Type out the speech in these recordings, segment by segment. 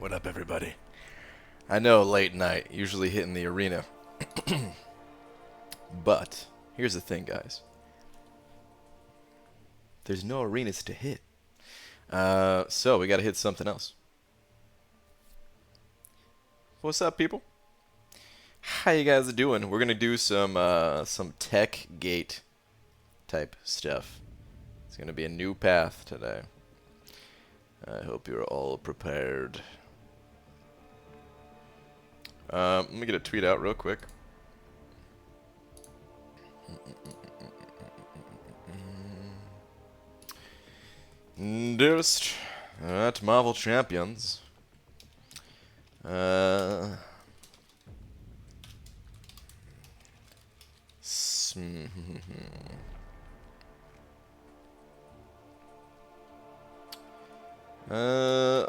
What up, everybody? I know, late night, usually hitting the arena. But, here's the thing, guys. There's no arenas to hit. So we gotta hit something else. What's up, people? How you guys doing? We're gonna do some tech gate type stuff. It's gonna be a new path today. I hope you're all prepared. Let me get a tweet out real quick. Dearest at Marvel Champions.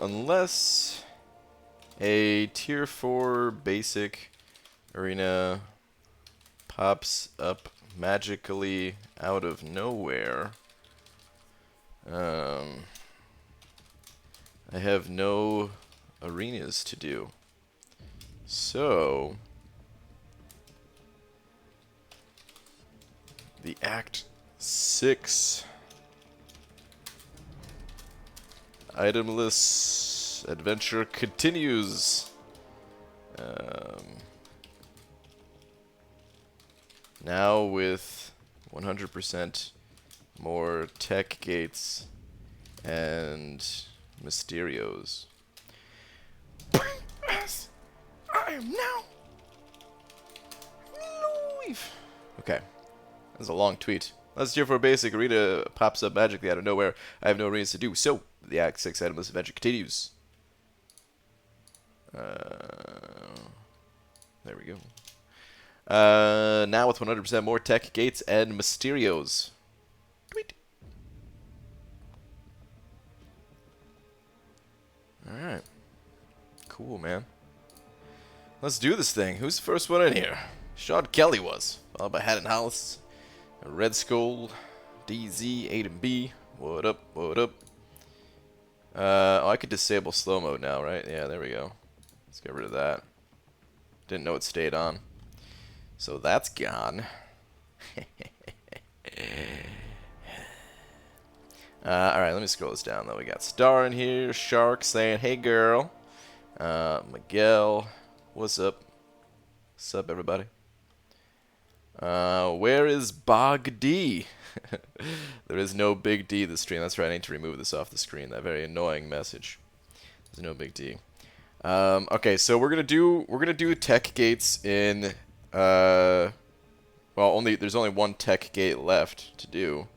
Unless a tier 4 basic arena pops up magically out of nowhere, I have no arenas to do. So the Act 6 Itemless adventure continues. Now with 100% more tech gates and Mysterios. As I am now live. Okay, that's a long tweet. Let's do for a basic arena pops up magically out of nowhere. I have no arenas to do, so the Act 6 Itemless adventure continues. There we go. Now with 100% more tech gates and Mysterios. Tweet. Alright. Cool, man. Let's do this thing. Who's the first one in here? Sean Kelly was. Followed by Haddon Hollis, Red Skull, DZ, A and B. What up? What up? Oh, I could disable slow mode now, right? Yeah, there we go. Let's get rid of that. Didn't know it stayed on. So that's gone. Alright, let me scroll this down though. We got Star in here, Shark saying, hey girl. Miguel, what's up? What's up, everybody? Where is Bog D? There is no Big D this stream. That's right, I need to remove this off the screen. That very annoying message. There's no Big D. Okay, so we're gonna do tech gates in well, there's only one tech gate left to do,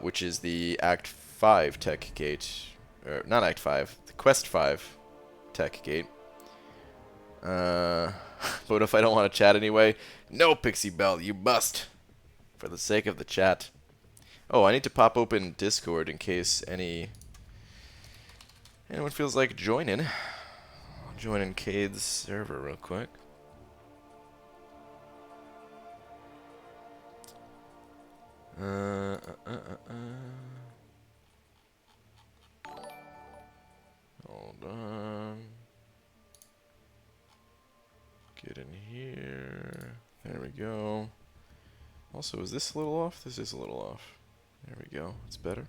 which is the Act 5 tech gate, or not Act 5, the Quest 5 tech gate. But if I don't want to chat anyway, no, Pixie Bell, you must, for the sake of the chat. Oh, I need to pop open Discord in case anyone feels like joining. I'll join in Cade's server real quick. Hold on. Get in here. There we go. Also, is this a little off? This is a little off. There we go. It's better.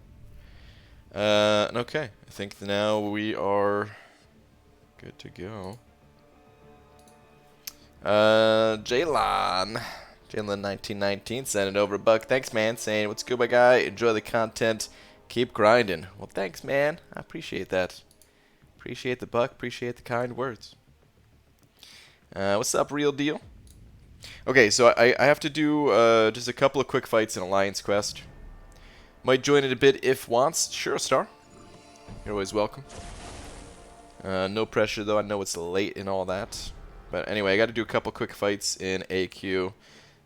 Okay. I think now we are good to go. Jalen 1919 sent it over a buck. Thanks, man. Saying, what's good, my guy? Enjoy the content. Keep grinding. Well, thanks, man. I appreciate that. Appreciate the buck. Appreciate the kind words. What's up, real deal? Okay, so I have to do just a couple of quick fights in Alliance Quest. Might join it a bit if wants. Sure, Star. You're always welcome. No pressure, though. I know it's late and all that. But anyway, I got to do a couple quick fights in AQ.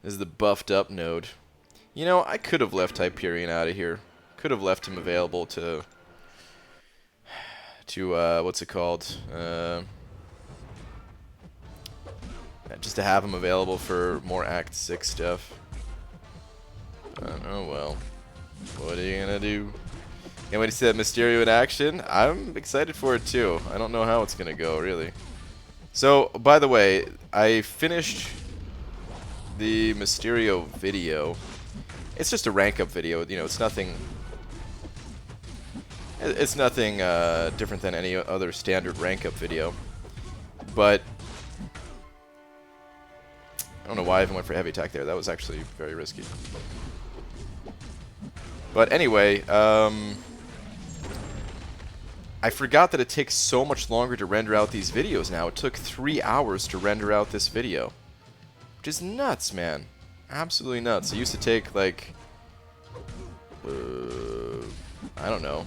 This is the buffed up node. You know, I could have left Hyperion out of here. Could have left him available to what's it called? Just to have him available for more Act 6 stuff. Oh well. What are you gonna do? Can't wait to see that Mysterio in action. I'm excited for it too. I don't know how it's gonna go, really. So, by the way, I finished the Mysterio video. It's just a rank up video. You know, it's nothing. It's nothing different than any other standard rank up video. But I don't know why I even went for heavy attack there. That was actually very risky. But anyway, I forgot that it takes so much longer to render out these videos now. It took 3 hours to render out this video. Which is nuts, man. Absolutely nuts. It used to take, like, I don't know.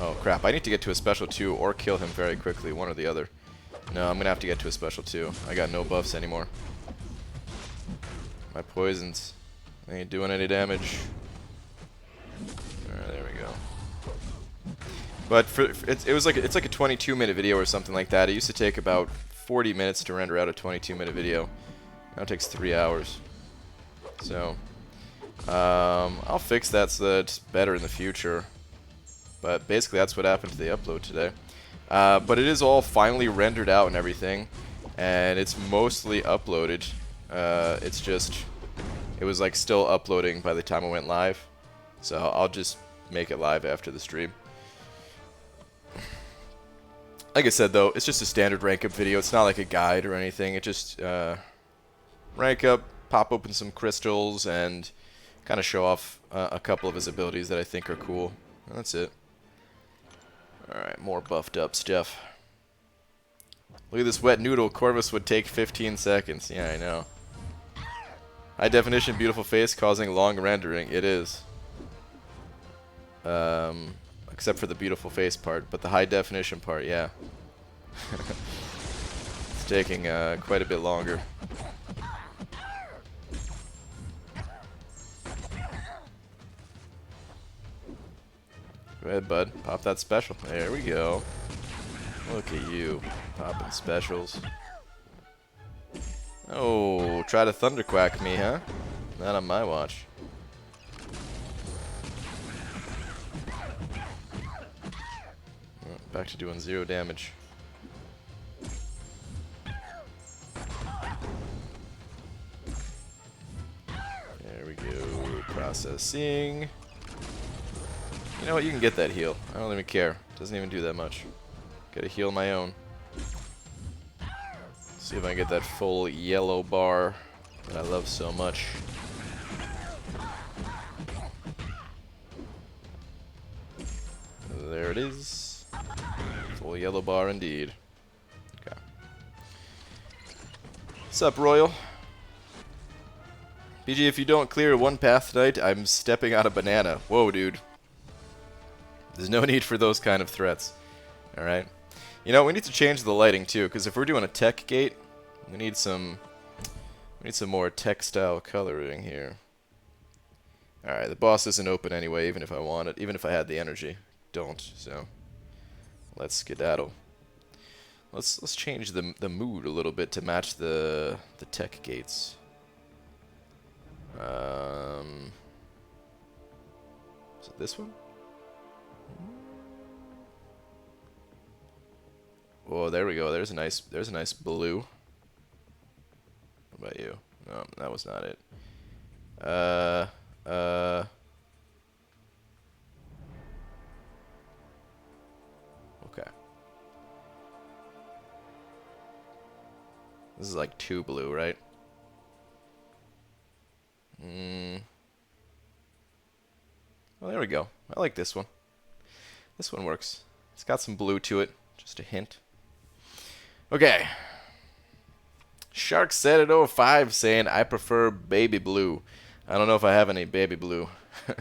Oh, crap. I need to get to a special 2 or kill him very quickly, one or the other. No, I'm going to have to get to a special 2. I got no buffs anymore. My poisons ain't doing any damage. Alright, there we go. But it's like a 22-minute video or something like that. It used to take about 40 minutes to render out a 22-minute video. Now it takes 3 hours. So, I'll fix that so that it's better in the future. But basically that's what happened to the upload today. But it is all finally rendered out and everything. And it's mostly uploaded. It's just, it was like still uploading by the time I went live. So I'll just make it live after the stream. Like I said though, it's just a standard rank up video. It's not like a guide or anything. It just rank up, pop open some crystals, and kind of show off a couple of his abilities that I think are cool. That's it. Alright, more buffed up stuff. Look at this wet noodle. Corvus would take 15 seconds. Yeah, I know. High definition, beautiful face, causing long rendering. It is. Except for the beautiful face part, but the high definition part, yeah. It's taking quite a bit longer. Go ahead, bud. Pop that special. There we go. Look at you. Popping specials. Oh, try to thunderquack me, huh? Not on my watch. Back to doing 0 damage. There we go. Processing. You know what? You can get that heal. I don't even care. Doesn't even do that much. Gotta heal my own. See if I can get that full yellow bar that I love so much. There it is. Full yellow bar indeed. Okay. What's up, Royal? BG, if you don't clear one path tonight, I'm stepping on a banana. Whoa, dude. There's no need for those kind of threats. Alright. You know, we need to change the lighting too, because if we're doing a tech gate, we need some more textile coloring here. Alright, the boss isn't open anyway, even if I want it, even if I had the energy. Don't, so let's skedaddle. Let's change the mood a little bit to match the tech gates. Is it this one? Oh, there we go. There's a nice blue. What about you? No, that was not it. Okay. This is like 2 blue, right? Well, there we go. I like this one. This one works. It's got some blue to it. Just a hint. Okay. Shark said at 05 saying, I prefer baby blue. I don't know if I have any baby blue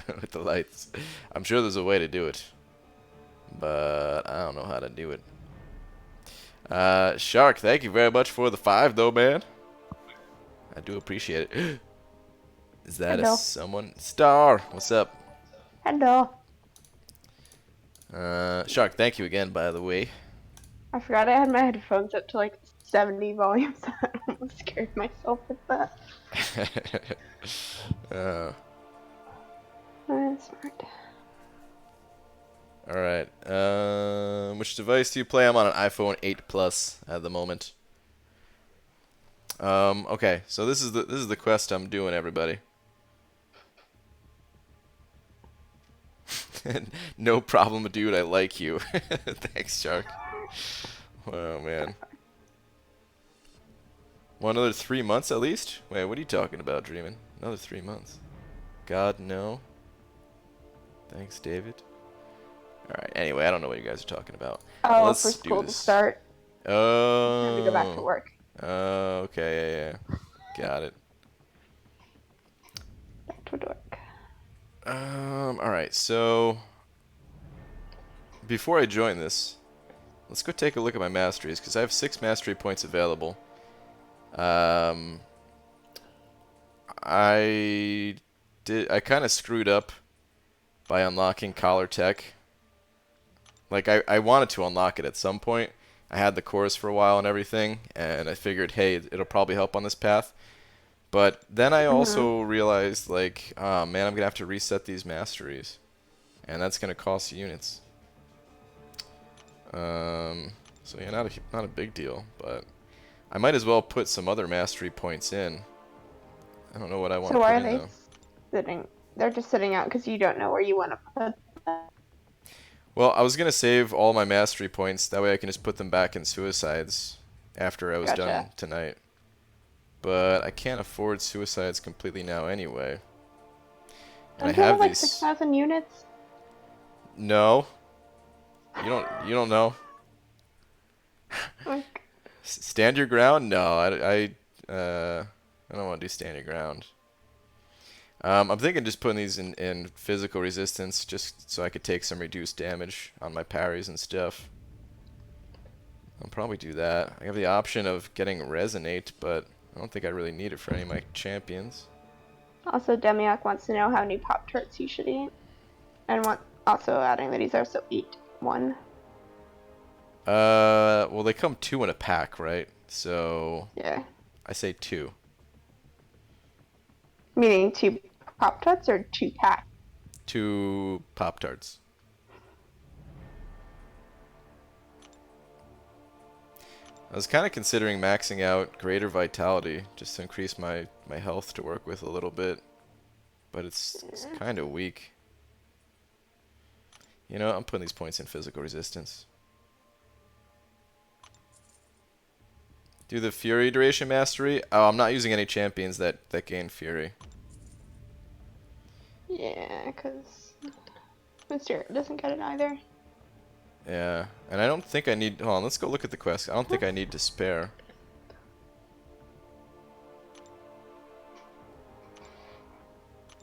with the lights. I'm sure there's a way to do it. But I don't know how to do it. Shark, thank you very much for the 5 though, man. I do appreciate it. Is that Hello. someone? Star, what's up? Hello. Shark, thank you again, by the way. I forgot I had my headphones up to like 70 volumes. I almost scared myself with that. Smart. Alright. Which device do you play? I'm on an iPhone 8 Plus at the moment. Okay, so this is the quest I'm doing, everybody. No problem, dude. I like you. Thanks, Shark. Oh man. Well, another 3 months at least? Wait, what are you talking about, Dreamin'? Another 3 months? God, no. Thanks, David. Alright, anyway, I don't know what you guys are talking about. Oh, Let's for do school to this. start. Time to go back to Oh. work. Okay, yeah. Got it. Back to work. Alright, so before I join this, let's go take a look at my masteries, because I have 6 mastery points available. I kind of screwed up by unlocking Collar Tech. Like, I wanted to unlock it at some point. I had the course for a while and everything, and I figured, hey, it'll probably help on this path. But then I also realized, like, oh man, I'm going to have to reset these masteries. And that's going to cost units. So yeah, not a big deal, but I might as well put some other mastery points in. I don't know what I want to So why put are in, they though. sitting? They're just sitting out because you don't know where you want to put them. Well, I was going to save all my mastery points. That way I can just put them back in suicides after I was done Gotcha. tonight. But I can't afford suicides completely now anyway. And I Don't you have have like these... 6,000 units? No. You don't know. Like, Stand your ground? No, I don't want to do stand your ground. I'm thinking just putting these in physical resistance just so I could take some reduced damage on my parries and stuff. I'll probably do that. I have the option of getting Resonate, but I don't think I really need it for any of my champions. also, Demiak wants to know how many Pop-Tarts you should eat. And also adding that he's also eat one. Well, they come 2 in a pack, right? So Yeah. I say 2. Meaning 2 Pop-Tarts or 2 packs? 2 Pop-Tarts. I was kind of considering maxing out Greater Vitality just to increase my health to work with a little bit, but it's kind of weak. You know, I'm putting these points in physical resistance. Do the Fury duration mastery? Oh, I'm not using any champions that gain Fury. Yeah, because Mysterio doesn't get it either. Yeah, and I don't think I need... Hold on, let's go look at the quest. I don't think I need Despair.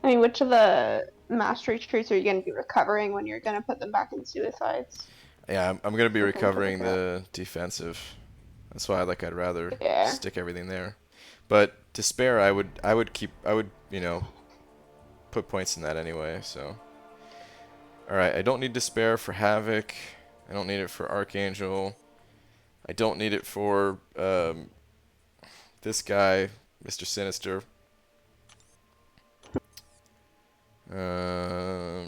I mean, which of the mastery traits are you going to be recovering when you're going to put them back in suicides? Yeah, I'm going to be Something to recovering look at. the defensive. That's why I'd rather Yeah. stick everything there. But Despair, I would, you know, put points in that anyway, so. Alright, I don't need Despair for Havok. I don't need it for Archangel. I don't need it for this guy, Mr. Sinister.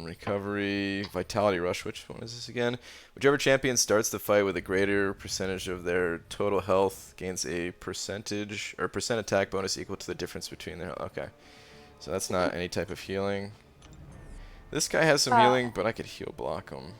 Recovery, Vitality Rush, which one is this again? Whichever champion starts the fight with a greater percentage of their total health gains a percentage, or percent attack bonus equal to the difference between their... Okay, so that's not any type of healing. This guy has some healing, but I could heal block him.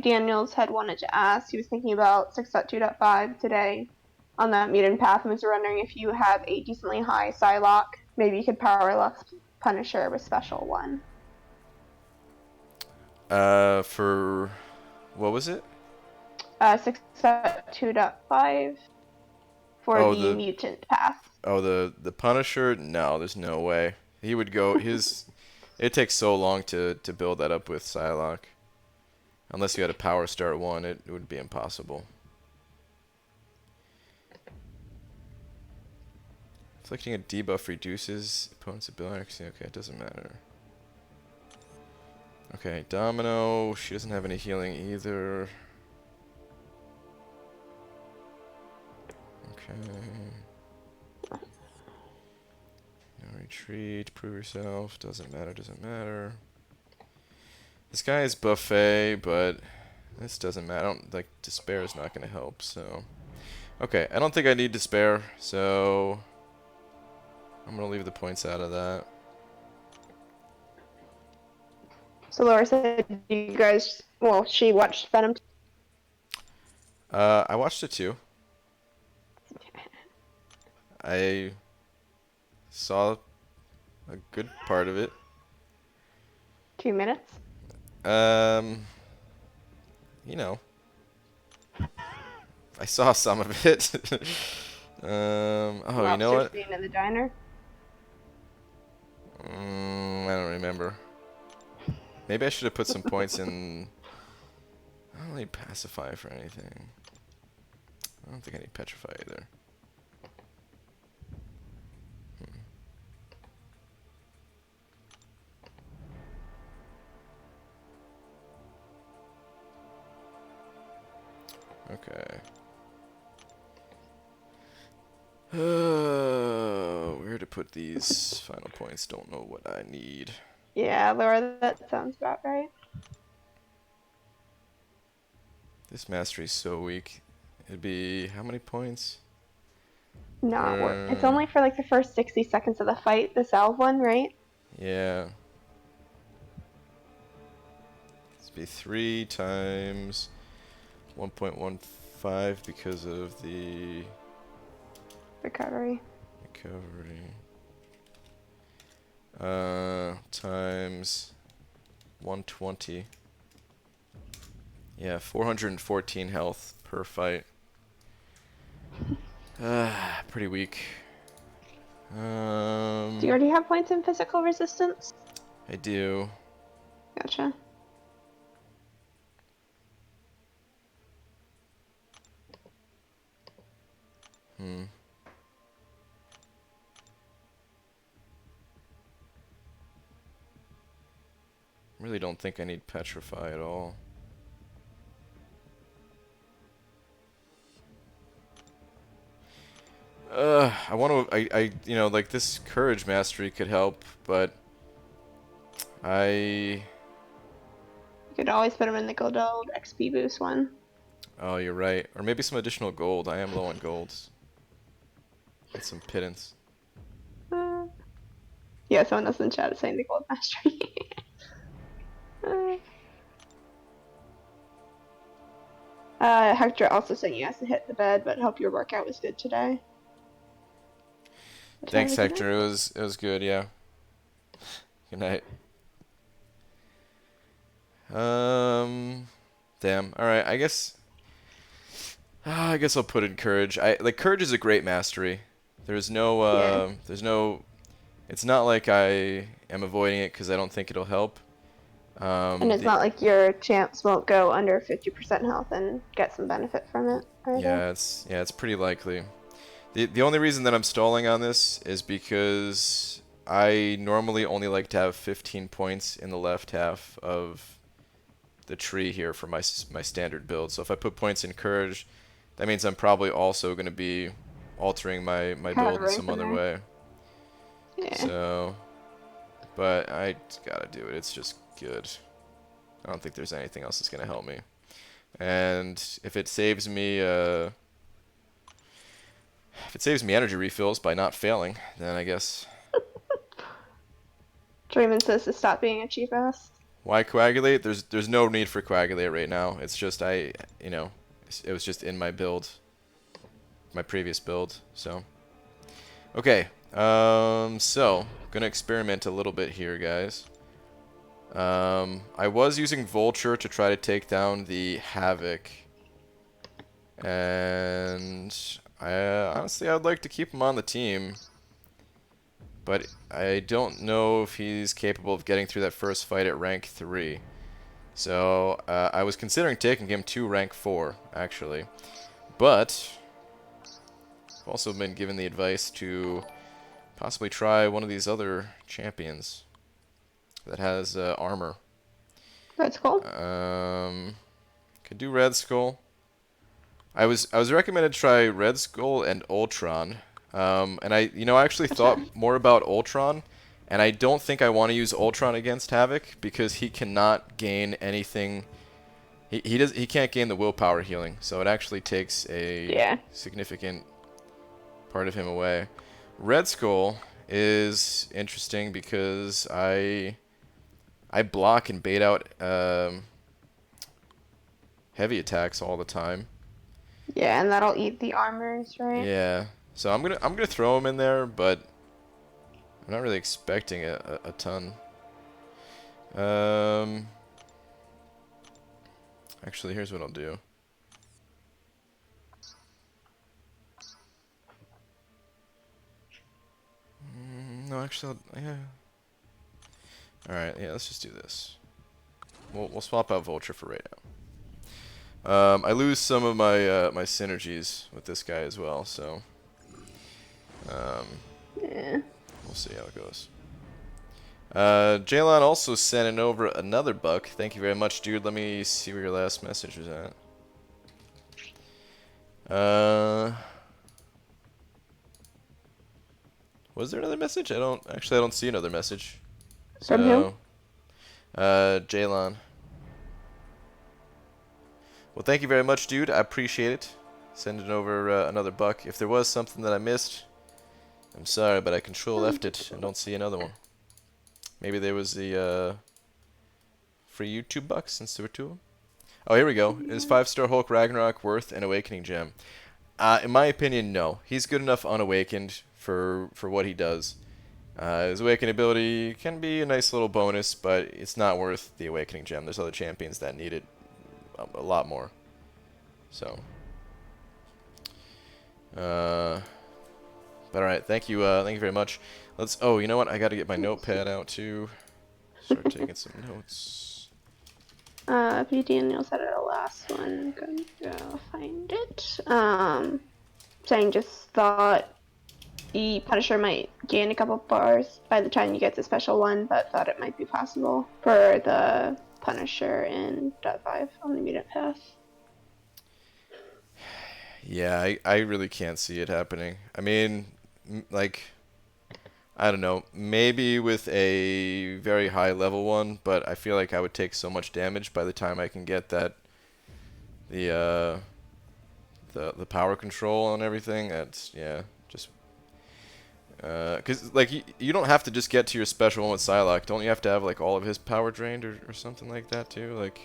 Daniels had wanted to ask, he was thinking about 6.2.5 today on that mutant path and was wondering if you have a decently high Psylocke, maybe you could power Lux Punisher with special one. For... What was it? 6.2.5 for Oh, the mutant path. Oh, the Punisher? No, there's no way. He would go... It takes so long to build that up with Psylocke. Unless you had a Power Start 1, it would be impossible. Inflicting a debuff reduces opponent's ability. Okay, it doesn't matter. Okay, Domino. She doesn't have any healing either. Okay. No retreat. Prove yourself. Doesn't matter. Doesn't matter. This guy is buffet, but this doesn't matter. I don't like despair is not going to help. So, okay. I don't think I need despair. So, I'm gonna leave the points out of that. So Laura said, you guys, well, she watched Venom. I watched it too. I saw a good part of it. 2 minutes. Um, you know, I saw some of it. Oh, you know Lobster what? scene in the diner. I don't remember. Maybe I should have put some points in. I don't need pacify for anything. I don't think I need petrify either. Okay. Where to put these final points? Don't know what I need. Yeah, Laura, that sounds about right. This mastery is so weak. It'd be how many points? Not worth. It's only for like the first 60 seconds of the fight, the salve one, right? Yeah. This would be 3 times 1.15 because of the Recovery. recovery. Times 120. Yeah, 414 health per fight. Pretty weak. Do you already have points in physical resistance? I do. Gotcha. Really don't think I need petrify at all. I want to, you know, like this courage mastery could help, but You could always put them in the gold XP boost one. Oh, you're right. Or maybe some additional gold. I am low on gold. Get some pittance. Yeah, someone else in the chat is saying the gold mastery. Hector also saying you have to hit the bed, but hope your workout was good today. Thanks, Hector. It was good. Yeah. Good night. Damn. All right. I guess I'll put in courage. Like courage is a great mastery. There's no It's not like I am avoiding it because I don't think it'll help. And it's not like your champs won't go under 50% health and get some benefit from it either. Yeah, it's pretty likely. The only reason that I'm stalling on this is because I normally only like to have 15 points in the left half of the tree here for my standard build. So if I put points in courage, that means I'm probably also going to be altering my build in some other way. Yeah. So, but I gotta do it. It's just good. I don't think there's anything else that's going to help me. And if it saves me energy refills by not failing, then I guess. Draymond says to stop being a cheap ass. Why coagulate? There's no need for coagulate right now. It's just it was just in my build, my previous build. So, okay. So gonna experiment a little bit here, guys. I was using Vulture to try to take down the Havok, and honestly I'd like to keep him on the team. But I don't know if he's capable of getting through that first fight at rank 3. So I was considering taking him to rank 4, actually. But I've also been given the advice to possibly try one of these other champions that has armor. That's cool. Could do Red Skull. I was recommended to try Red Skull and Ultron. And I actually thought more about Ultron, and I don't think I want to use Ultron against Havok because he cannot gain anything. He can't gain the willpower healing, so it actually takes a significant part of him away. Red Skull is interesting because I block and bait out heavy attacks all the time. Yeah, and that'll eat the armors, right? Yeah. So I'm gonna throw him in there, but I'm not really expecting a ton. Actually, here's what I'll do. No, actually, yeah. All right, yeah. Let's just do this. We'll swap out Vulture for right now. I lose some of my my synergies with this guy as well, so Yeah. we'll see how it goes. Jalon also sending over another buck. Thank you very much, dude. Let me see where your last message was at. Was there another message? I don't see another message. From who? Jalon. Well, thank you very much, dude. I appreciate it. Sending over another buck. If there was something that I missed, I'm sorry, but I control F'd it and don't see another one. Maybe there was the free YouTube bucks since there were two of them. Oh, here we go. Is 5-star Hulk Ragnarok worth an Awakening Gem? In my opinion, no. He's good enough unawakened for what he does. His Awakening ability can be a nice little bonus, but it's not worth the Awakening Gem. There's other champions that need it a lot more. So. But alright, thank you very much. Let's. Oh, you know what? I got to get my notepad out too. Start taking some notes. P. Daniel said it the last one. Gonna go find it. Saying just thought the Punisher might gain a couple bars by the time you get the special one, but thought it might be possible for the Punisher in .5 on the mutant path. Yeah, I really can't see it happening. I mean, like, I don't know, maybe with a very high level one, but I feel like I would take so much damage by the time I can get that the power control and everything. That's just because like you don't have to just get to your special one with Psylocke. Don't you have to have like all of his power drained or something like that too? Like,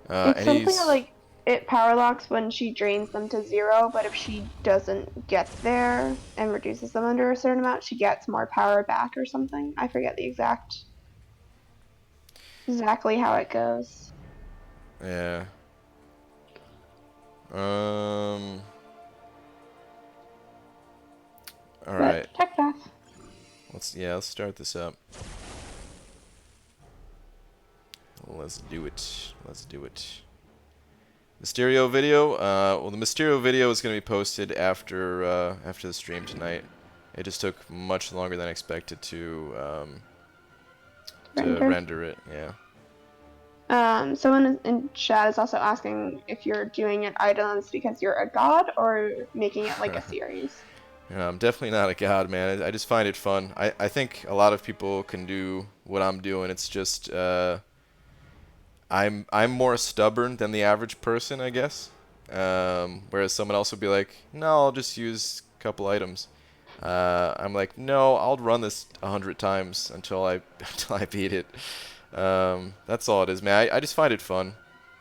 it's and something like it power locks when she drains them to 0, but if she doesn't get there and reduces them under a certain amount, she gets more power back or something. I forget the exactly how it goes. Yeah. All right. Tech path. Let's start this up. Let's do it. Let's do it. Mysterio video. Well, the Mysterio video is going to be posted after the stream tonight. It just took much longer than expected to render it. Yeah. Someone in chat is also asking if you're doing it Itemless because you're a god or making it like a series. Yeah, I'm definitely not a god, man. I just find it fun. I think a lot of people can do what I'm doing. It's just I'm more stubborn than the average person, I guess. Whereas someone else would be like, no, I'll just use a couple items. I'm like, no, I'll run this 100 times until I beat it. That's all it is, man. I just find it fun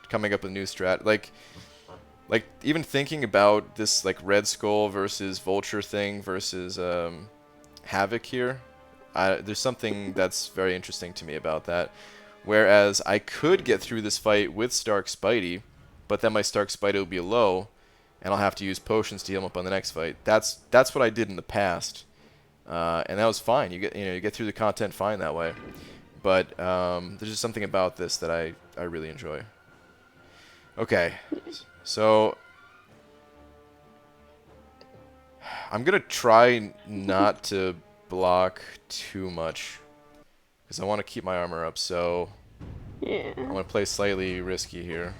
coming up with a new strat. Like even thinking about this like Red Skull versus Vulture thing versus Havok here. There's something that's very interesting to me about that. Whereas I could get through this fight with Stark Spidey, but then my Stark Spidey will be low, and I'll have to use potions to heal him up on the next fight. That's what I did in the past, and that was fine. You get through the content fine that way. But there's just something about this that I really enjoy. Okay, so I'm gonna try not to block too much because I want to keep my armor up. So Yeah. I'm gonna play slightly risky here.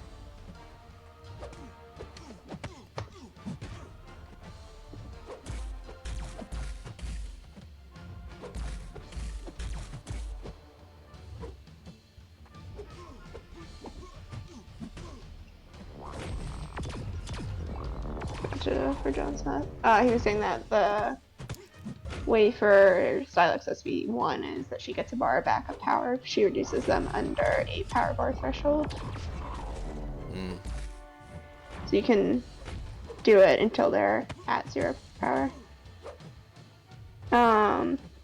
Gotcha for John Smith. He was saying that the way for Stylix SV1 is that she gets a bar of backup power if she reduces them under a power bar threshold. Mm. So you can do it until they're at 0 power.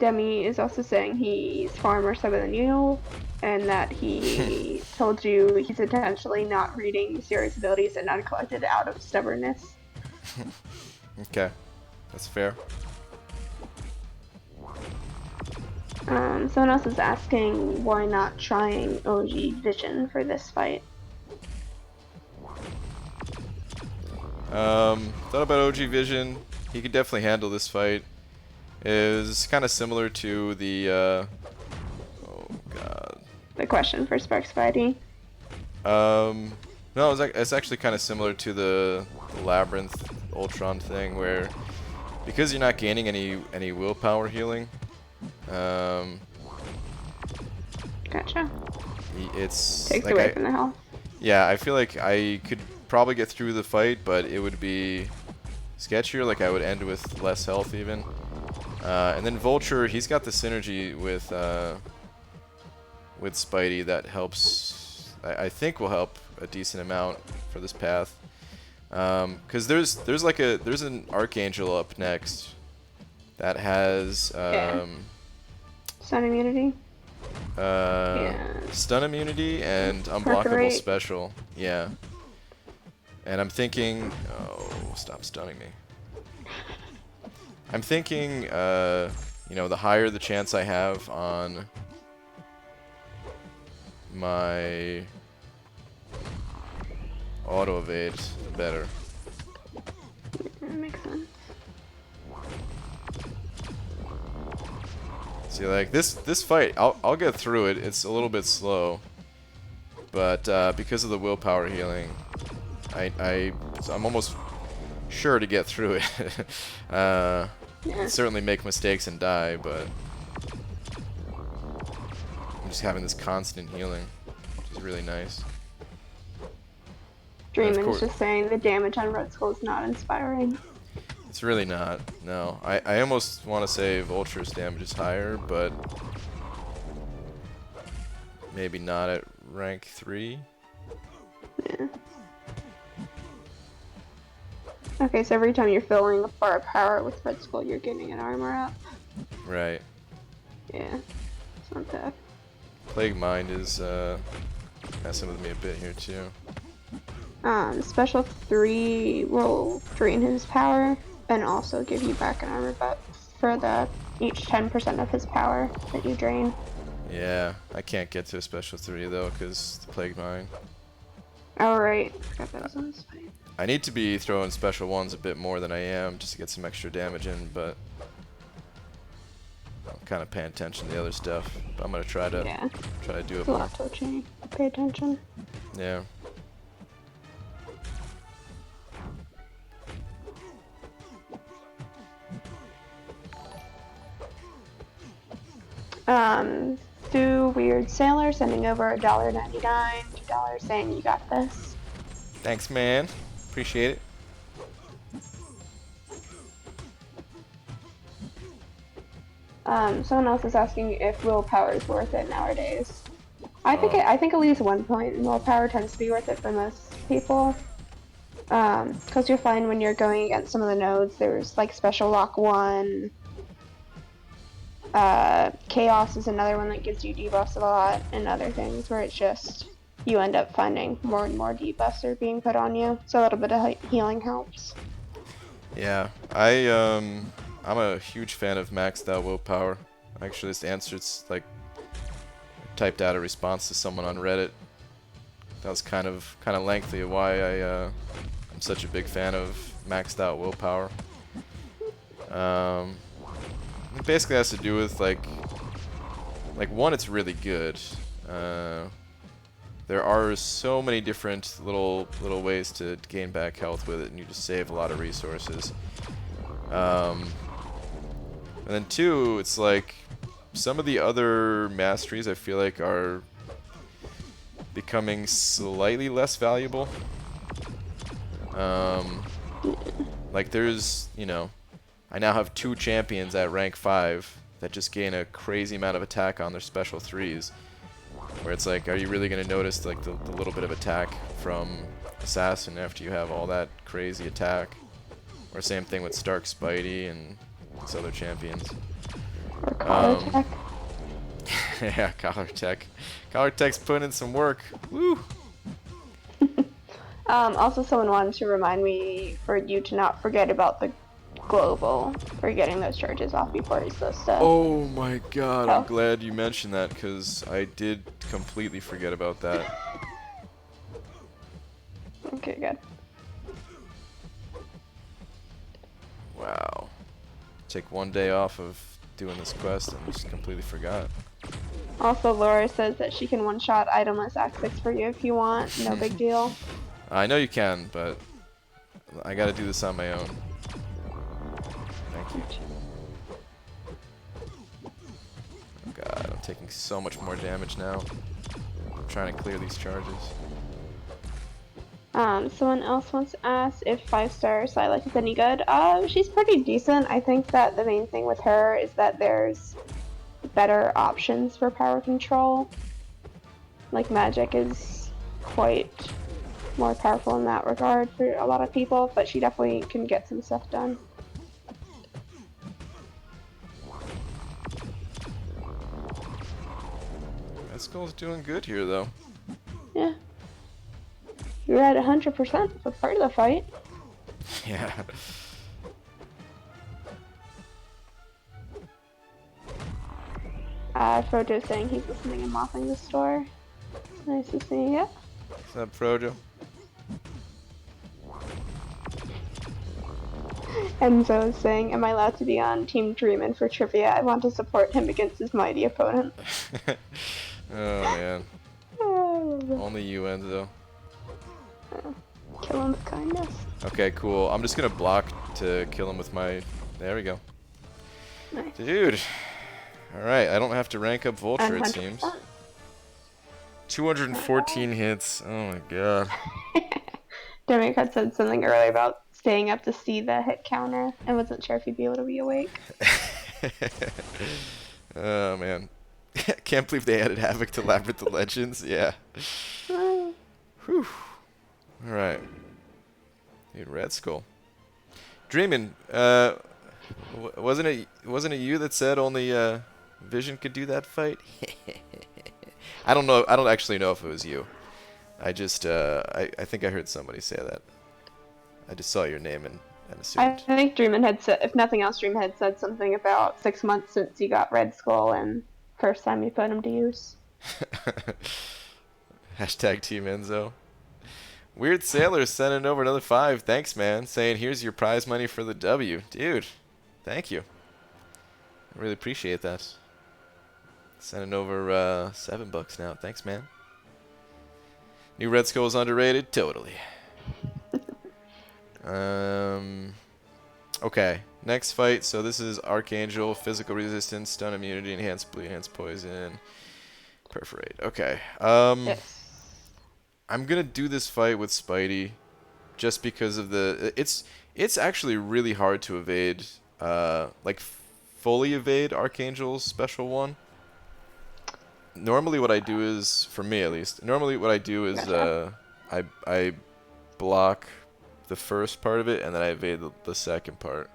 Demi is also saying he's far more stubborn than you, and that he told you he's intentionally not reading Siri's abilities and uncollected out of stubbornness. Okay, that's fair. Someone else is asking why not trying OG Vision for this fight. Thought about OG Vision. He could definitely handle this fight. It was kind of similar to the, oh god. The question for Sparks Spidey. No, it's actually kind of similar to the Labyrinth Ultron thing, where because you're not gaining any willpower healing, Gotcha. it's Takes like away from the health. yeah, I feel like I could probably get through the fight, but it would be sketchier. Like I would end with less health even. And then Vulture, he's got the synergy with Spidey that helps. I think will help a decent amount for this path. Because there's an Archangel up next that has Sun immunity. stun immunity and unblockable Perforate. special. Yeah. And I'm thinking, oh, stop stunning me. I'm thinking, you know, the higher the chance I have on my auto evade, the better. That makes sense. See, like this fight, I'll get through it. It's a little bit slow, but because of the willpower healing, I'm almost sure to get through it. Yeah. Certainly make mistakes and die, but I'm just having this constant healing, which is really nice. Dreamin' is just saying the damage on Red Skull is not inspiring. It's really not. No, I almost want to say Vulture's damage is higher, but maybe not at rank 3. Yeah. Okay, so every time you're filling a bar of power with Red Skull, you're getting an armor up. Right. Yeah, it's not bad. Plague Mind is messing with me a bit here too. Special 3 will drain his power and also give you back an armor buff for the each 10% of his power that you drain. Yeah, I can't get to a special 3 though, because the Plague Mind. Oh right, forgot that was on this fight. I need to be throwing special 1s a bit more than I am, just to get some extra damage in, but I'm kind of paying attention to the other stuff. But I'm gonna try to do it It's a more. lot to change. Pay attention. Yeah. Stu Weird Sailor sending over $1.99, $2 saying you got this. Thanks, man. Appreciate it. Someone else is asking if willpower is worth it nowadays. I think at least 1 point in willpower tends to be worth it for most people. Because you'll find when you're going against some of the nodes, there's like Special Lock 1. Chaos is another one that gives you debuffs a lot, and other things where it's just you end up finding more and more debuffs are being put on you. So a little bit of healing helps. Yeah, I'm a huge fan of maxed out willpower. Actually, this answer's like typed out a response to someone on Reddit. That was kind of lengthy. Why I'm such a big fan of maxed out willpower. It basically has to do with like one, it's really good. there are so many different little ways to gain back health with it, and you just save a lot of resources. And then 2, it's like some of the other masteries I feel like are becoming slightly less valuable. Like there's, you know, I now have 2 champions at rank 5 that just gain a crazy amount of attack on their special 3s. Where it's like, are you really going to notice like the little bit of attack from Assassin after you have all that crazy attack? Or same thing with Stark Spidey and these other champions. Or collar tech. Yeah, Collar Tech. Collar Tech's putting in some work. Woo! Also, someone wanted to remind me for you to not forget about the global for getting those charges off before he's supposed to. Oh my god, I'm Oh. glad you mentioned that, because I did completely forget about that. Okay, good. Wow. Take 1 day off of doing this quest and just completely forgot. Also, Laura says that she can one-shot Itemless Act 6 for you if you want. No big deal. I know you can, but I gotta do this on my own. Thank you. Oh god, I'm taking so much more damage now. I'm trying to clear these charges. Someone else wants to ask if 5-star Silac is any good. She's pretty decent. I think that the main thing with her is that there's better options for power control. Like magic is quite more powerful in that regard for a lot of people, but she definitely can get some stuff done. Red Skull's doing good here, though. Yeah. You're at 100% for part of the fight. Yeah. Frojo's saying he's listening and mopping the store. Nice to see you. What's up, Frojo? Enzo is saying, am I allowed to be on Team Dreamin' for trivia? I want to support him against his mighty opponent. Oh, man. Only you, Enzo. Kill him with kindness. Okay, cool. I'm just gonna block to kill him with my... There we go. Nice. Dude. Alright, I don't have to rank up Vulture, it seems. 214 hits. Oh my god. Dermot had said something earlier about staying up to see the hit counter. I wasn't sure if he'd be able to be awake. Oh man. Can't believe they added Havok to Labyrinth of Legends. Yeah. Whew. Alright. Dude, Red Skull. Dreamin', wasn't it you that said only Vision could do that fight? I don't know. I don't actually know if it was you. I just I think I heard somebody say that. I just saw your name and I assumed. think Dreamin' had said, if nothing else, Dreamin' had said something about 6 months since you got Red Skull and first time you put him to use. Hashtag Team Enzo. Weird Sailor sending over another 5. Thanks, man. Saying here's your prize money for the W. Dude, thank you. I really appreciate that. Sending over $7 now. Thanks, man. New Red Skull is underrated? Totally. Okay, next fight. So this is Archangel, physical resistance, stun immunity, enhanced bleed, enhanced poison, perforate. Okay. Yes. I'm gonna do this fight with Spidey, just because of the. It's actually really hard to evade, like fully evade Archangel's special one. Normally, what I do is, for me at least, normally what I do is I block the first part of it and then I evade the second part.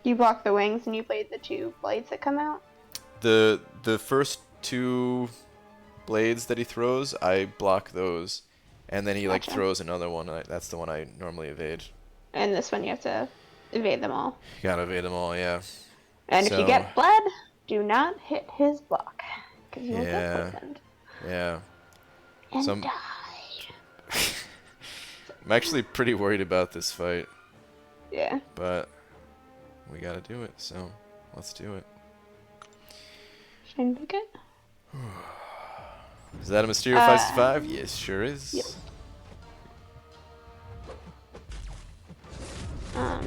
You block the wings and you blade the 2 blades that come out? The first 2 blades that he throws, I block those, and then he like throws another one. That's the one I normally evade. And this one you have to evade them all. You gotta evade them all, yeah. And if you get bled, do not hit his block. Because you'll get poisoned. Yeah. And die. I'm actually pretty worried about this fight. Yeah. But we gotta do it, so let's do it. Shane Bucket? Is that a Mysterio 565? Yes, sure is. Yep.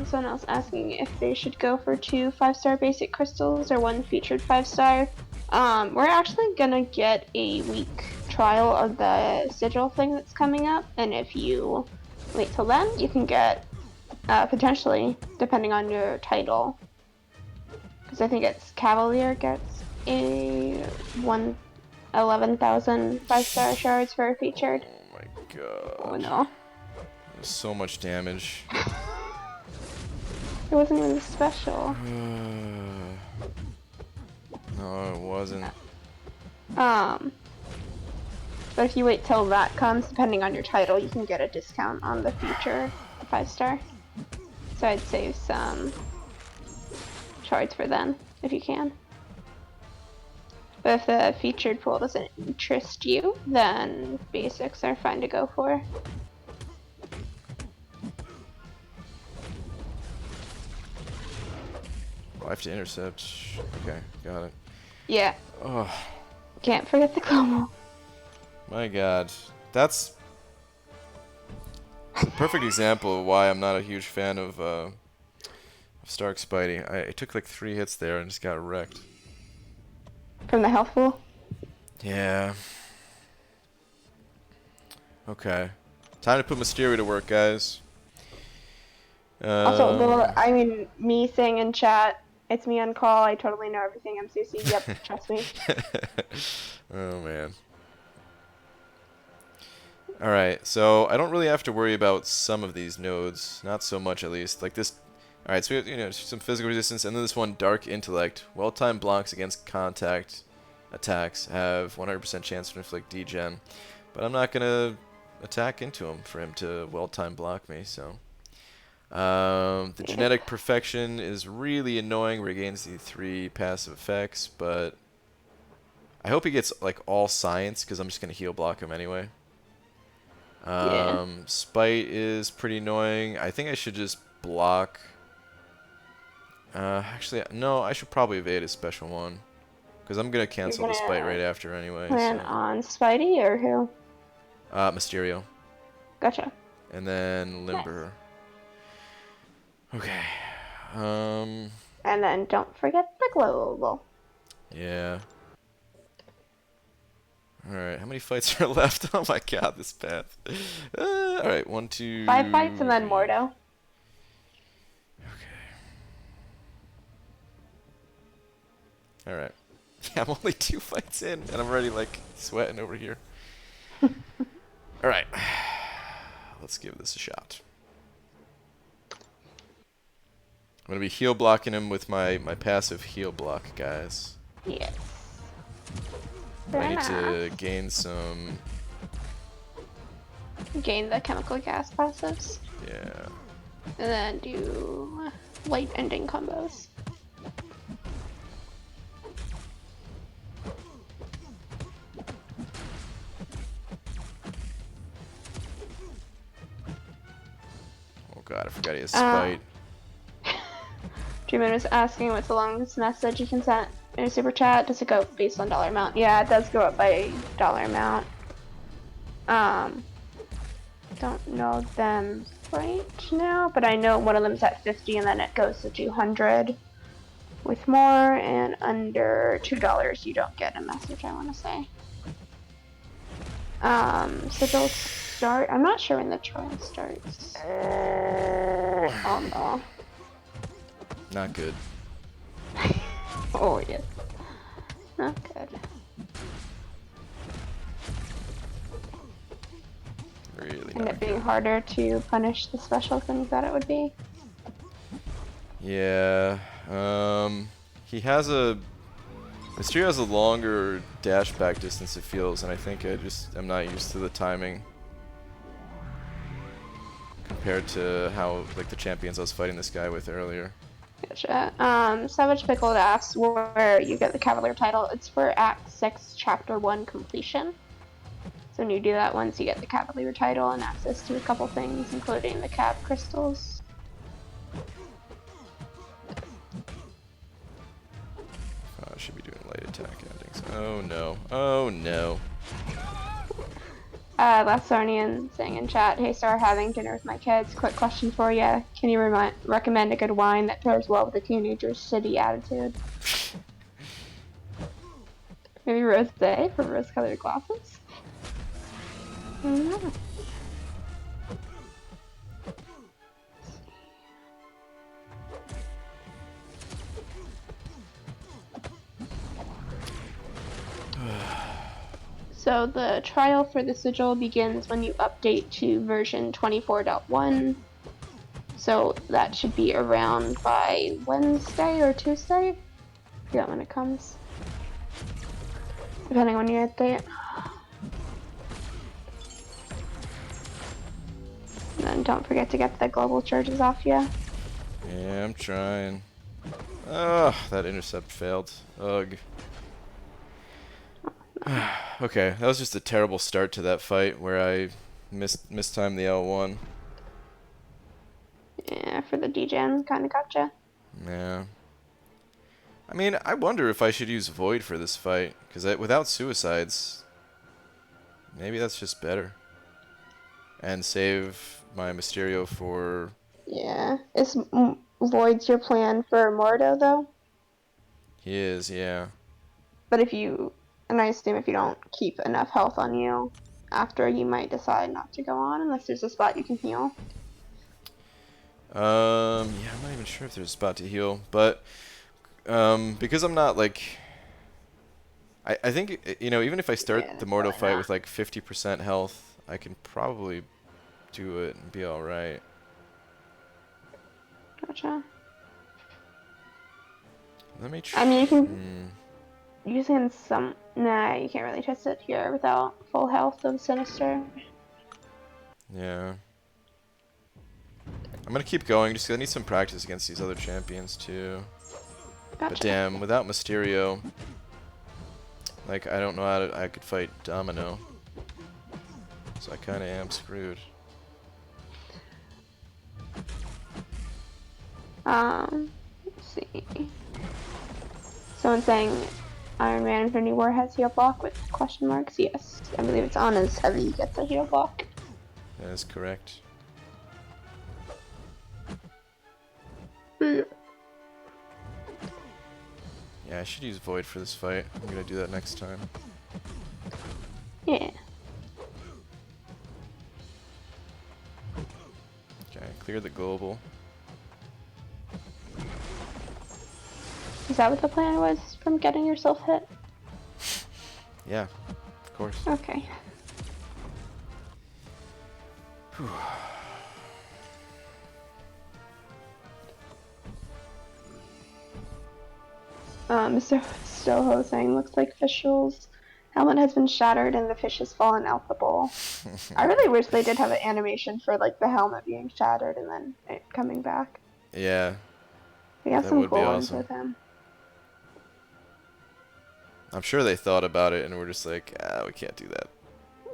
Someone else asking if they should go for 2 5-star basic crystals or 1 featured 5-star. We're actually gonna get a week trial of the sigil thing that's coming up, and if you wait till then, you can get potentially, depending on your title, because I think it's Cavalier gets a 11,000 5-star shards for a featured. Oh my god. Oh no. There's so much damage. It wasn't even special. No, it wasn't. But if you wait till that comes, depending on your title, you can get a discount on the feature 5-star. So I'd save some shards for then, if you can. But if the featured pool doesn't interest you, then basics are fine to go for. I have to intercept. Okay, got it. Yeah. Oh. Can't forget the Como. My god. That's a perfect example of why I'm not a huge fan of Stark Spidey. I took like 3 hits there and just got wrecked. From the health pool? Yeah. Okay. Time to put Mysterio to work, guys. Also, I mean, me saying in chat, it's me on call, I totally know everything, MCC, yep, trust me. Oh, man. Alright, so I don't really have to worry about some of these nodes. Not so much, at least. Like this... Alright, so we have, some physical resistance, and then this one, Dark Intellect. Well-timed blocks against contact attacks have 100% chance to inflict degen. But I'm not going to attack into him for him to well-timed block me, so... the Genetic Perfection is really annoying, regains the 3 passive effects, but... I hope he gets, like, all science, because I'm just going to heal block him anyway. Spite is pretty annoying. I think I should just block... actually, no, I should probably evade his special one. Because I'm going to cancel the Spite right after anyway. Plan on Spidey or who? Mysterio. Gotcha. And then Limber. Nice. Okay. And then don't forget the global. Yeah. Alright, how many fights are left? Oh my god, this path. Alright, 1, 2... 5 fights and then Mordo. Okay. Alright. Yeah, I'm only 2 fights in, and I'm already, like, sweating over here. Alright. Let's give this a shot. I'm going to be heal blocking him with my passive heal block, guys. Yes. I need to gain some... Gain the chemical gas passives. Yeah. And then do light ending combos. Oh god, I forgot he has Spite. Dreamin was asking what's the longest message you can send in a super chat. Does it go based on dollar amount? Yeah, it does go up by dollar amount. Don't know them right now, but I know one of them's at 50 and then it goes to 200. With more and under $2 you don't get a message, I want to say. Sigils start. I'm not sure when the trial starts. Oh no. Not good. Oh yes. Not good. Really And not it being good. harder to punish the special things that it would be. Yeah. He has a... Mysterio has a longer dash back distance, it feels, and I think I'm not used to the timing. Compared to how, like, the champions I was fighting this guy with earlier. Gotcha. Savage Pickled asks where you get the Cavalier title. It's for Act 6, Chapter 1 completion. So when you do that once, you get the Cavalier title and access to a couple things, including the Cav crystals. I should be doing light attack endings. Oh no. Oh no. Lastonian saying in chat, "Hey Star, having dinner with my kids. Quick question for you. Can you recommend a good wine that pairs well with a teenager's shitty attitude? Maybe rosé for rose-colored glasses? I don't know." So the trial for the sigil begins when you update to version 24.1. So that should be around by Wednesday or Tuesday. I forget when it comes. Depending on when you update. And then don't forget to get the global charges off you. Yeah, I'm trying. Oh, that intercept failed. Ugh. Okay, that was just a terrible start to that fight where I mistimed the L1. Yeah, for the degen, kinda gotcha. Yeah. I mean, I wonder if I should use Void for this fight, because without suicides, maybe that's just better. And save my Mysterio for... Yeah. Is Void's your plan for Mordo, though? He is, yeah. But and I assume if you don't keep enough health on you after, you might decide not to go on unless there's a spot you can heal. Yeah, I'm not even sure if there's a spot to heal, but because I'm not like, I think even if I start Yeah, the Mordo probably fight not. with like 50% health, I can probably do it and be all right. Gotcha. Let me. I mean, you can using some. Nah, you can't really test it here without full health of Sinister. Yeah. I'm gonna keep going just 'cause I need some practice against these other champions too. Gotcha. But damn, without Mysterio, like I don't know how I could fight Domino, so I kind of am screwed. Let's see. Someone saying Iron Man Infinity War has heal block with question marks. Yes, I believe it's on as heavy gets a heal block. That is correct. Hmm. Yeah, I should use Void for this fight. I'm gonna do that next time. Yeah. Okay, clear the global. Is that what the plan was from getting yourself hit? Yeah, of course. Okay. Mr. Stoho saying, looks like Fischl's helmet has been shattered and the fish has fallen out the bowl. I really wish they did have an animation for like the helmet being shattered and then it coming back. Yeah, We have that some would be cool ones awesome. with him. I'm sure they thought about it and were just like, ah, we can't do that.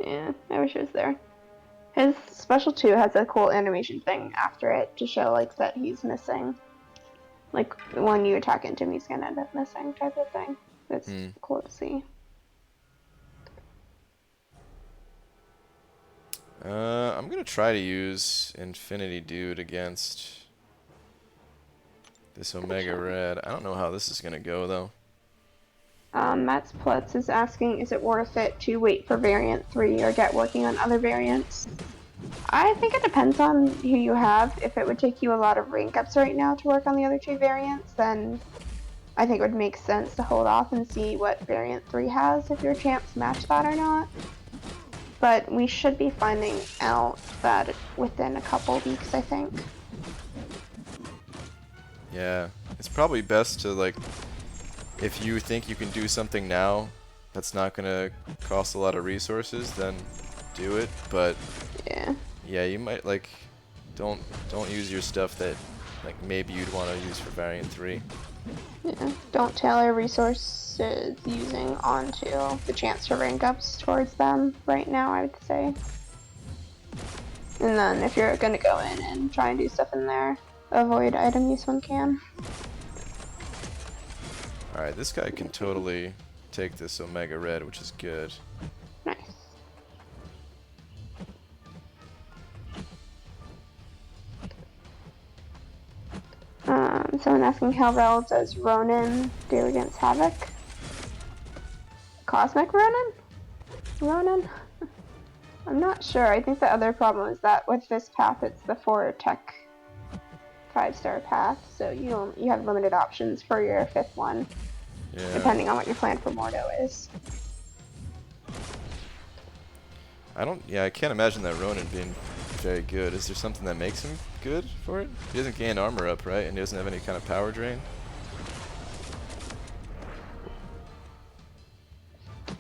Yeah, I wish it was there. His special 2 has a cool animation thing after it to show like that he's missing. Like when you attack into him, he's gonna end up missing type of thing. It's cool to see. I'm gonna try to use Infinity Dude against this Omega Red. I don't know how this is gonna go though. Matt's Plutz is asking, is it worth it to wait for variant 3 or get working on other variants? I think it depends on who you have. If it would take you a lot of rank ups right now to work on the other 2 variants, then I think it would make sense to hold off and see what variant 3 has, if your champs match that or not. But we should be finding out that within a couple weeks, I think. Yeah, it's probably best to like, if you think you can do something now that's not gonna cost a lot of resources, then do it. But yeah, you might like don't use your stuff that like maybe you'd want to use for variant 3. Yeah, don't tailor resources using onto the chance to rank ups towards them right now, I would say. And then if you're gonna go in and try and do stuff in there, avoid item use when can. Alright, this guy can totally take this Omega Red, which is good. Nice. Someone asking how well does Ronin do against Havok? Cosmic Ronin? Ronin? I'm not sure. I think the other problem is that with this path, it's the 4 tech 5-star path, so you have limited options for your 5th one, depending on what your plan for Mordo is. I can't imagine that Ronin being very good. Is there something that makes him good for it? He doesn't gain armor up, right? And he doesn't have any kind of power drain?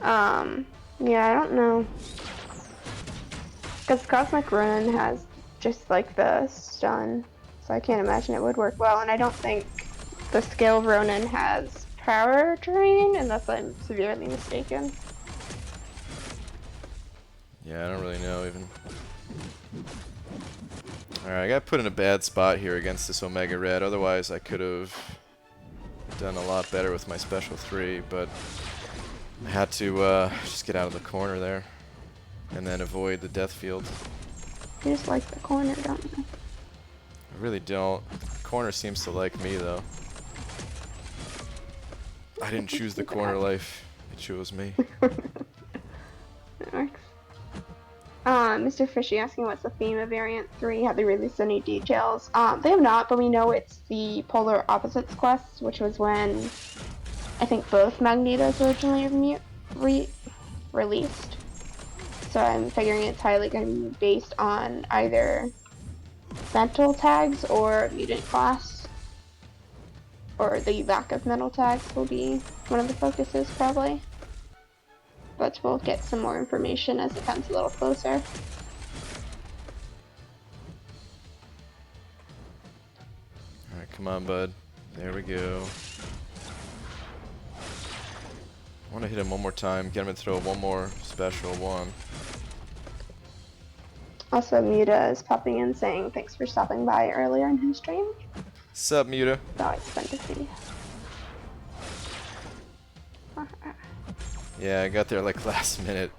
Yeah, I don't know. Because Cosmic Ronin has just like the stun, so I can't imagine it would work well, and I don't think the skill Ronin has power drain, unless I'm severely mistaken. Yeah, I don't really know even. Alright, I got put in a bad spot here against this Omega Red. Otherwise, I could have done a lot better with my special 3, but I had to just get out of the corner there and then avoid the death field. You just like the corner, don't you? I really don't. The corner seems to like me, though. I didn't choose the corner life. It chose me. It works. Mr. Fishy asking what's the theme of Variant 3. Have they released any details? They have not, but we know it's the Polar Opposites quest, which was when I think both Magnetos originally released. So I'm figuring it's highly going to be based on either mental tags or mutant class. Or the lack of mental tags will be one of the focuses, probably. But we'll get some more information as it comes a little closer. Alright, come on, bud. There we go. I want to hit him one more time, get him to throw one more special one. Also, Muta is popping in saying thanks for stopping by earlier in his stream. Sup, Muta? It's always fun to see. Yeah, I got there like last minute.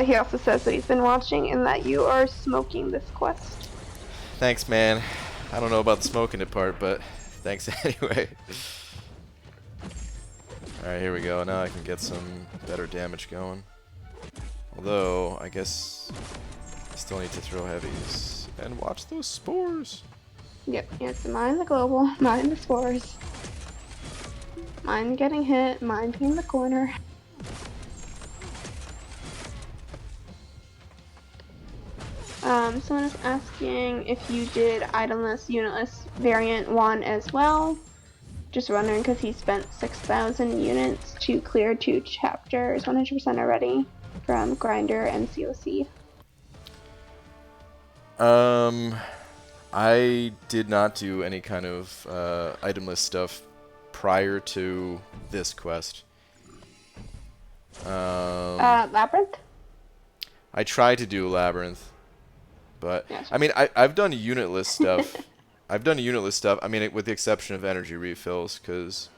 He also says that he's been watching and that you are smoking this quest. Thanks, man. I don't know about the smoking it part, but thanks anyway. Alright, here we go. Now I can get some better damage going. Although, I guess I still need to throw heavies. And watch those spores! Yep, you have to mine the global, mine the spores. Mine getting hit, mine being in the corner. Someone is asking if you did Itemless, Unitless Variant 1 as well. Just wondering because he spent 6,000 units to clear 2 chapters 100% already from Grinder and COC. I did not do any kind of itemless stuff prior to this quest. Labyrinth? I tried to do Labyrinth, but Yes. I mean, I've done unitless stuff. I've done unitless stuff. I mean, with the exception of energy refills, because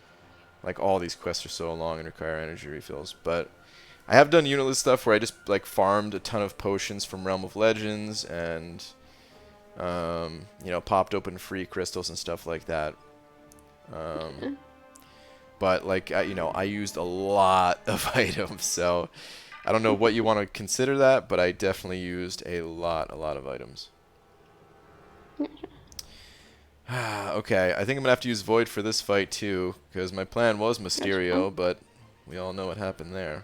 like all these quests are so long and require energy refills. But I have done unitless stuff where I just like farmed a ton of potions from Realm of Legends and you know, popped open free crystals and stuff like that. But like you know, I used a lot of items, so I don't know what you want to consider that, but I definitely used a lot of items. Okay, I think I'm gonna have to use Void for this fight too, because my plan was Mysterio, but we all know what happened there.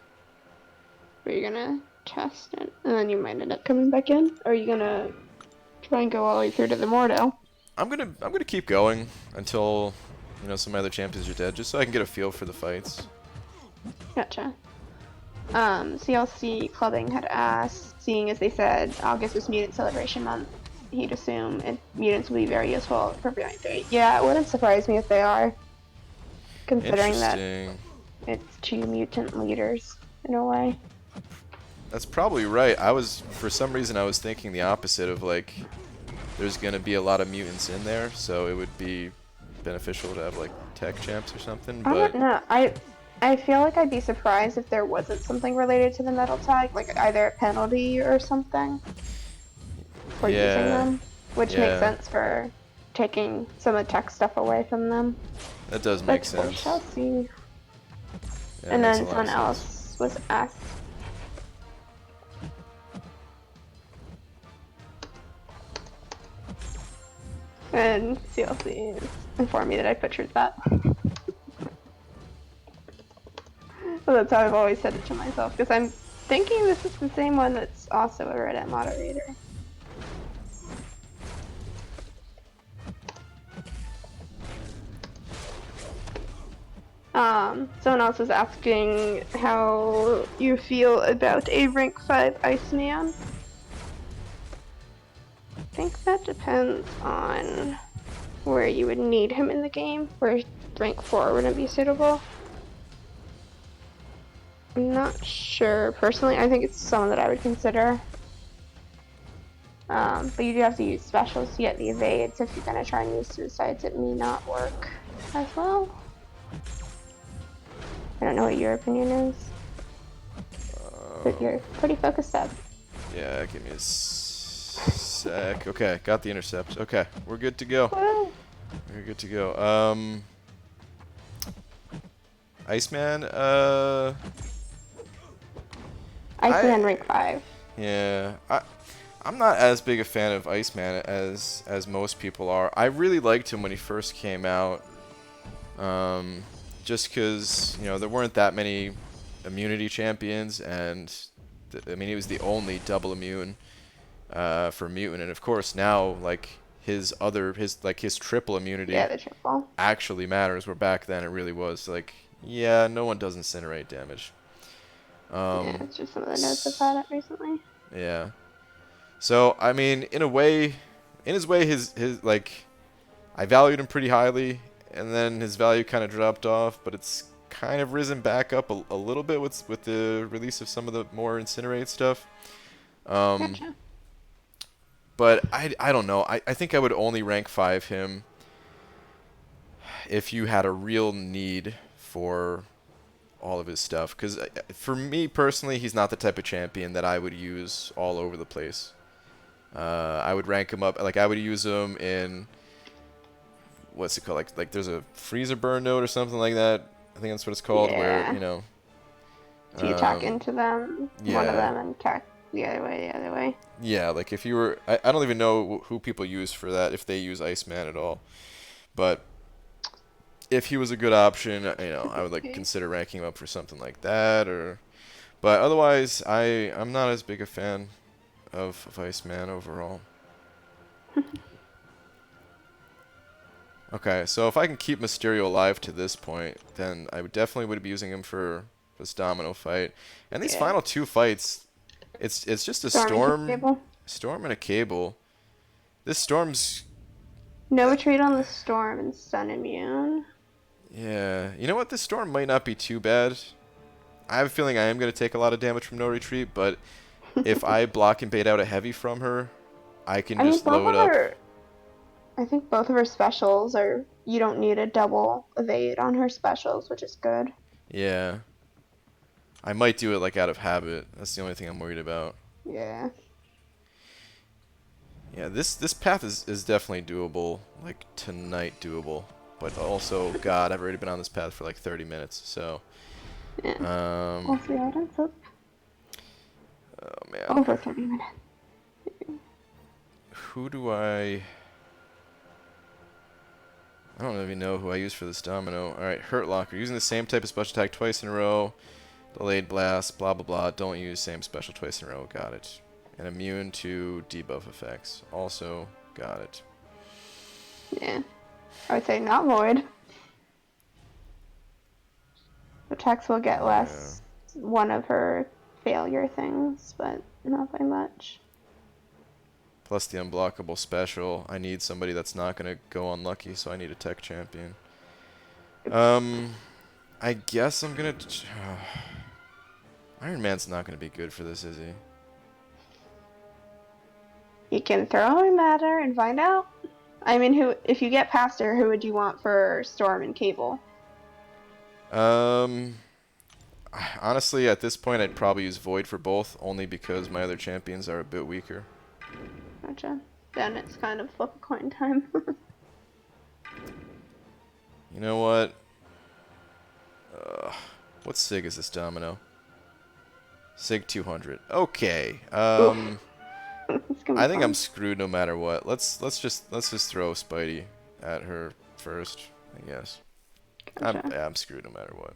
Are you gonna test it and then you might end up coming back in? Or are you gonna try and go all the way through to the Mordo? I'm gonna keep going until, you know, some other champions are dead, just so I can get a feel for the fights. Gotcha. CLC Clubbing had asked, seeing as they said August was Mutant Celebration Month, he'd assume mutants will be very useful for Variant 3. Yeah, it wouldn't surprise me if they are, considering that it's 2 mutant leaders in a way. That's probably right. For some reason I was thinking the opposite of like there's gonna be a lot of mutants in there, so it would be beneficial to have like tech champs or something. I But don't know. I feel like I'd be surprised if there wasn't something related to the metal tag, like either a penalty or something for using yeah, them, which makes yeah, sense for taking some of the tech stuff away from them. that does make But we shall sense. see. Yeah, that And makes a then lot of someone sense. else was asked. And CLC informed me that I butchered that. So that's how I've always said it to myself, because I'm thinking this is the same one that's also a Reddit moderator. Someone else was asking how you feel about a rank 5 Iceman. I think that depends on where you would need him in the game, where rank 4 wouldn't be suitable. I'm not sure. Personally, I think it's someone that I would consider. But you do have to use specials to get the evade, so if you're gonna try and use suicides, it may not work as well. I don't know what your opinion is, but you're pretty focused up. Yeah, give me a sec. Okay, got the intercept. Okay, we're good to go. Woo! We're good to go. Iceman, Iceman rank 5. yeah, I'm not as big a fan of Iceman as most people are. I really liked him when he first came out. Just because, you know, there weren't that many immunity champions, and I mean, he was the only double immune for mutant, and of course now, like, his triple immunity Yeah, the triple. actually matters, where back then it really was like, yeah, no one does incinerate damage. Yeah, it's just some of the notes I've had it recently. Yeah. So, I mean, in his way, his like, I valued him pretty highly, and then his value kind of dropped off, but it's kind of risen back up a little bit with the release of some of the more incinerate stuff. Gotcha. But I don't know. I think I would only rank 5 him if you had a real need for all of his stuff. Because for me personally, he's not the type of champion that I would use all over the place. I would rank him up. Like, I would use him in, what's it called? Like there's a freezer burn node or something like that. I think that's what it's called. Where, Yeah. you know. So you talk into them, one of Yeah. them, and talk the other way. Yeah, like if you were, I don't even know who people use for that, if they use Iceman at all. But if he was a good option, you know, I would like consider ranking him up for something like that. Or, but otherwise, I'm not as big a fan of Iceman overall. Okay, so if I can keep Mysterio alive to this point, then I would definitely be using him for this domino fight. And these Yeah. final 2 fights, it's just a Storm cable. storm and a cable. This storm's, No retreat on the storm and stun immune. yeah. You know what? This storm might not be too bad. I have a feeling I am going to take a lot of damage from no retreat, but if I block and bait out a heavy from her, I can just load up. I think both of her specials are. You don't need a double evade on her specials, which is good. Yeah. I might do it like out of habit. That's the only thing I'm worried about. Yeah. Yeah, this path is definitely doable. Like, tonight doable. But also, God, I've already been on this path for like 30 minutes, so. Yeah. We'll see how it ends up. Oh, man. Over 30 minutes. Who do I don't even know who I use for this domino. Alright, Hurt Locker. Using the same type of special attack twice in a row. Delayed Blast, blah blah blah. Don't use same special twice in a row. Got it. And immune to debuff effects. Also, got it. Yeah. I would say not void. Attacks will get less one of her failure things, but not by much. Plus the unblockable special. I need somebody that's not going to go unlucky, so I need a tech champion. I guess I'm going to... Iron Man's not going to be good for this, is he? You can throw him at her and find out. I mean, if you get past her, who would you want for Storm and Cable? Honestly, at this point, I'd probably use Void for both, only because my other champions are a bit weaker. Gotcha. Then it's kind of flip a coin time. You know what? What SIG is this domino? SIG 200. Okay. I think I'm screwed no matter what. Let's just throw Spidey at her first, I guess. Gotcha. I'm screwed no matter what.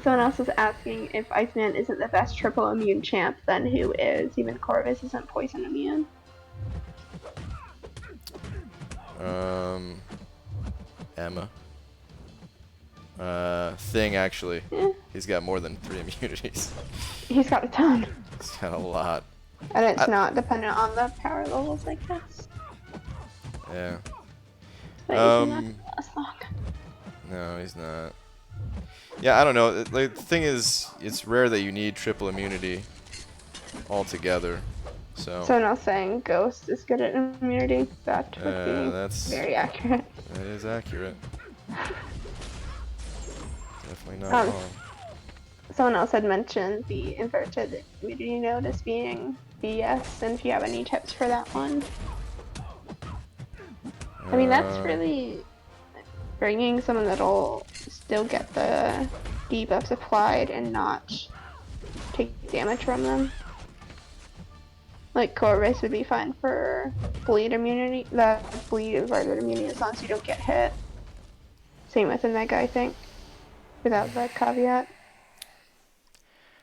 Someone else was asking if Iceman isn't the best triple immune champ, then who is? Even Corvus isn't poison immune. Emma. Thing, actually. Yeah. He's got more than 3 immunities. He's got a ton. He's got a lot. And it's not dependent on the power levels like this. Yeah. But he's not gonna last long. No, he's not. Yeah, I don't know. Like, the thing is, it's rare that you need triple immunity altogether. So Someone else saying Ghost is good at immunity. That would be that's very accurate. That is accurate. Definitely not wrong. Someone else had mentioned the inverted immunity node as being BS, and if you have any tips for that one. I mean, that's really bringing someone that'll still get the debuffs applied and not take damage from them. Like, Corvus would be fine for bleed immunity. The bleed inverted immunity as long as you don't get hit. Same with Omega, I think. Without that caveat.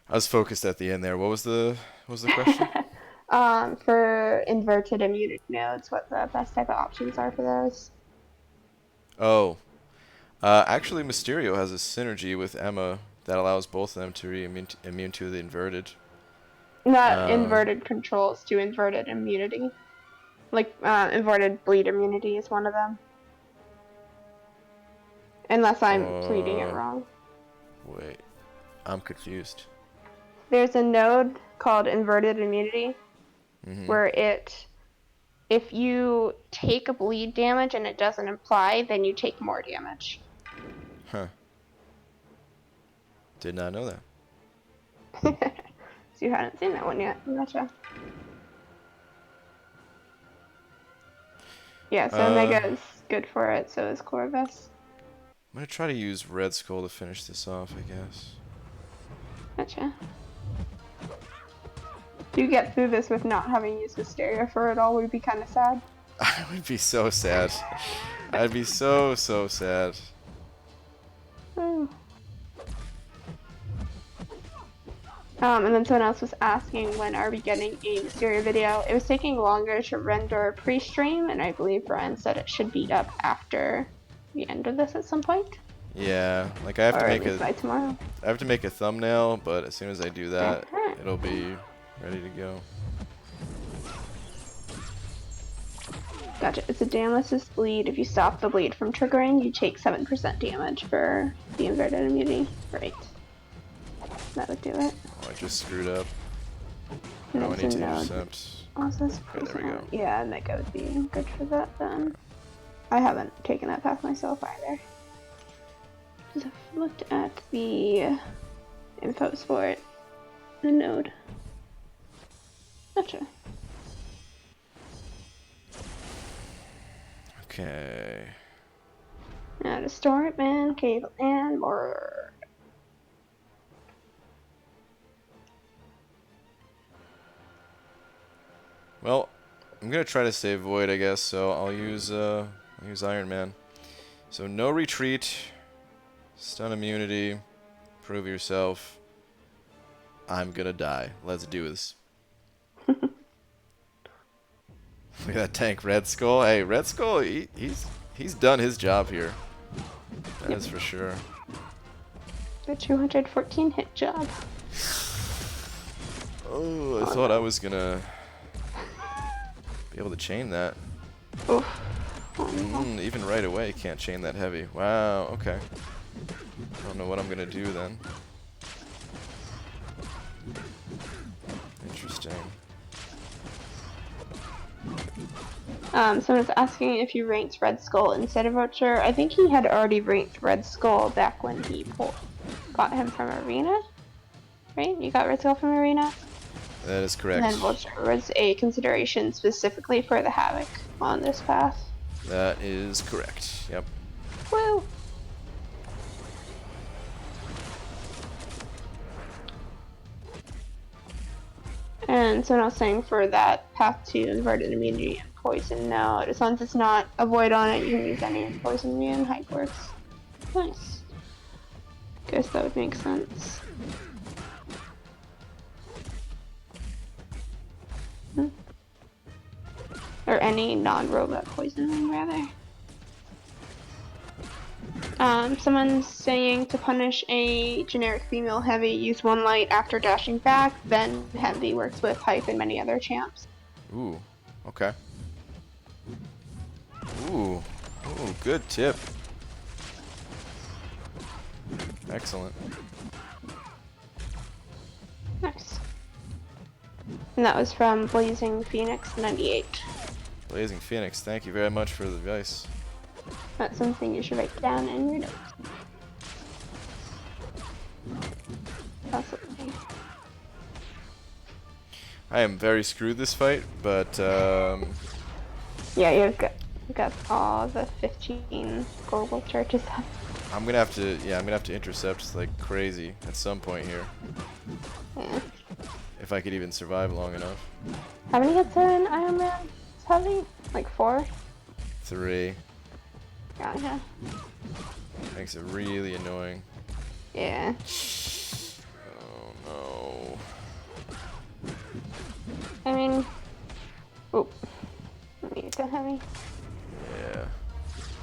I was focused at the end there. What was the question? For inverted immunity nodes, what the best type of options are for those? Oh. Actually, Mysterio has a synergy with Emma that allows both of them to be immune to the inverted. Not inverted controls to inverted immunity. Like, inverted bleed immunity is one of them. Unless I'm pleading it wrong. Wait. I'm confused. There's a node called inverted immunity where if you take a bleed damage and it doesn't apply, then you take more damage. Huh. Did not know that. So you hadn't seen that one yet. Gotcha. Yeah, so Omega is good for it, so is Corvus. I'm gonna try to use Red Skull to finish this off, I guess. Gotcha. If you get through this with not having used Mysterio for it all, would be kind of sad. I would be so sad. I'd be so sad. Oh. And then someone else was asking when are we getting a Mysterio video. It was taking longer to render pre-stream, and I believe Brian said it should be up after the end of this at some point. Yeah, like I have to make by tomorrow. I have to make a thumbnail, but as soon as I do that, it'll be ready to go. Gotcha. It's a Itemless bleed. If you stop the bleed from triggering, you take 7% damage for the inverted immunity. Right. That would do it. Oh, I just screwed up. And I need to node. intercept. Also, Okay, there we go. Yeah, and that would be good for that then. I haven't taken that path myself either. Just looked at the infos for it. The node. Gotcha. Okay. Now to store it, man, cable, and more. Well, I'm gonna try to save Void, I guess. So I'll use Iron Man. So no retreat, stun immunity, prove yourself. I'm gonna die. Let's do this. Look at that tank, Red Skull. Hey, Red Skull, he's done his job here. That is for sure. The 214 hit job. Oh, I thought I was gonna be able to chain that. Oof. Even right away, can't chain that heavy. Wow, okay. I don't know what I'm gonna do then. Interesting. Someone's asking if you ranked Red Skull instead of Vulture. I think he had already ranked Red Skull back when he got him from Arena. Right? You got Red Skull from Arena? That is correct. And then Vulture was a consideration specifically for the Havok on this path. That is correct. Yep. Woo! And someone else saying for that path to inverted immunity and poison, no. As long as it's not a void on it, you can use any poison immune. Hype works. Nice. Guess that would make sense. Or any non-robot poisoning, rather. Someone's saying to punish a generic female heavy, use one light after dashing back, then heavy works with hype and many other champs. Ooh. Okay. Ooh. Ooh, good tip. Excellent. Nice. And that was from Blazing Phoenix 98. Blazing Phoenix, thank you very much for the advice. That's something you should write down in your notes. Possibly. I am very screwed this fight, but Yeah, you've got all the 15 global churches up. I'm gonna have to intercept like crazy at some point here. Yeah. If I could even survive long enough. How many hits are in Iron Man? It's heavy? Like 4? 3. Gotcha. Makes it really annoying. Yeah. Oh no. I mean, oop. Let me get that heavy. Yeah.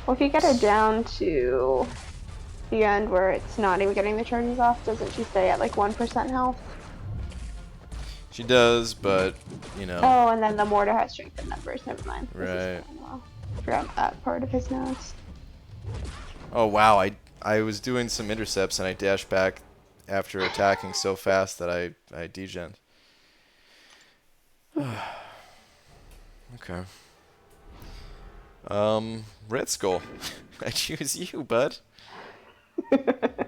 Well, if you get her down to the end where it's not even getting the charges off, doesn't she stay at like 1% health? She does, but you know. Oh, and then the Mordo has strength in numbers. Never mind. Right. Forgot that part of his notes. Oh wow, I was doing some intercepts and I dashed back after attacking so fast that I degened. Okay. Red Skull. I choose you, bud. The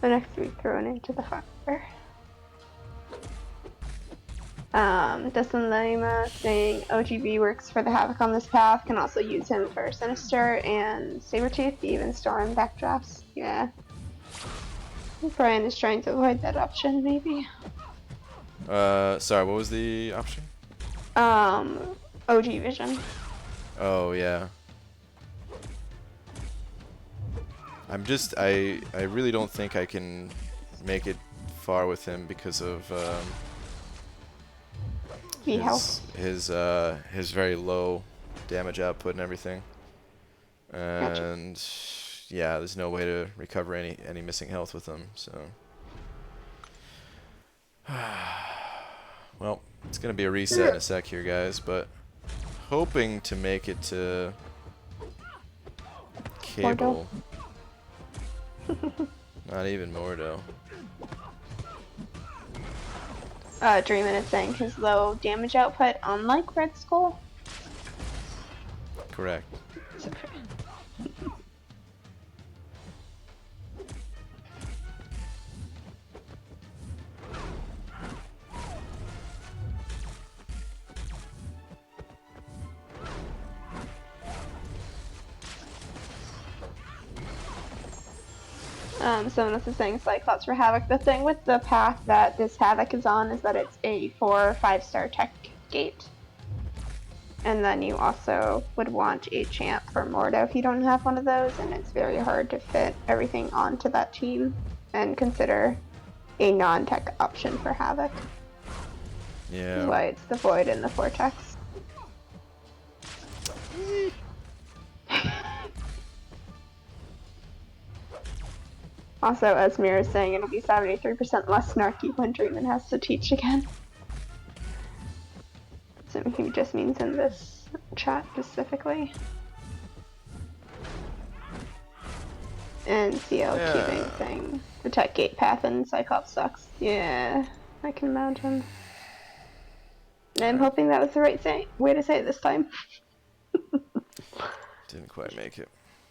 next to be thrown into the fire. Dustin Lima saying OGB works for the Havok on this path, can also use him for Sinister and Sabretooth, even Storm backdrafts. Yeah. Brian is trying to avoid that option, maybe. Sorry, what was the option? OG Vision. Oh yeah. I really don't think I can make it far with him because of his very low damage output and everything. And gotcha. Yeah, there's no way to recover any missing health with him, so well, it's gonna be a reset in a sec here, guys, but hoping to make it to Cable. Not even Mordo. Dreamin' is saying his low damage output, unlike Red Skull. Correct. It's okay. Someone else is saying Cyclops for Havok. The thing with the path that this Havok is on is that it's a 4 or 5-star tech gate. And then you also would want a champ for Mordo if you don't have one of those, and it's very hard to fit everything onto that team and consider a non-tech option for Havok. Yeah. That's why it's the Void and the Vortex. Also, as Mira is saying, it'll be 73% less snarky when Dreamin' has to teach again. So he just means in this chat specifically. And CL keeping saying the tech gate path and Cyclops sucks. Yeah, I can imagine. I'm hoping that was the right way to say it this time. Didn't quite make it.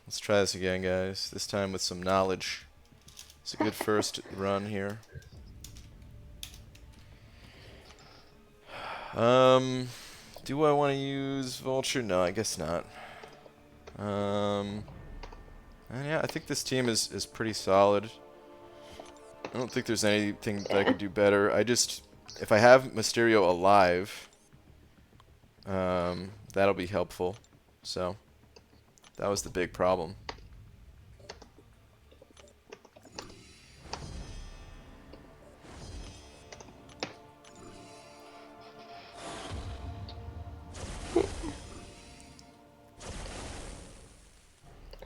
Let's try this again, guys. This time with some knowledge. It's a good first run here. Do I want to use Vulture? No, I guess not. And yeah, I think this team is pretty solid. I don't think there's anything that I could do better. If I have Mysterio alive, that'll be helpful. So, that was the big problem.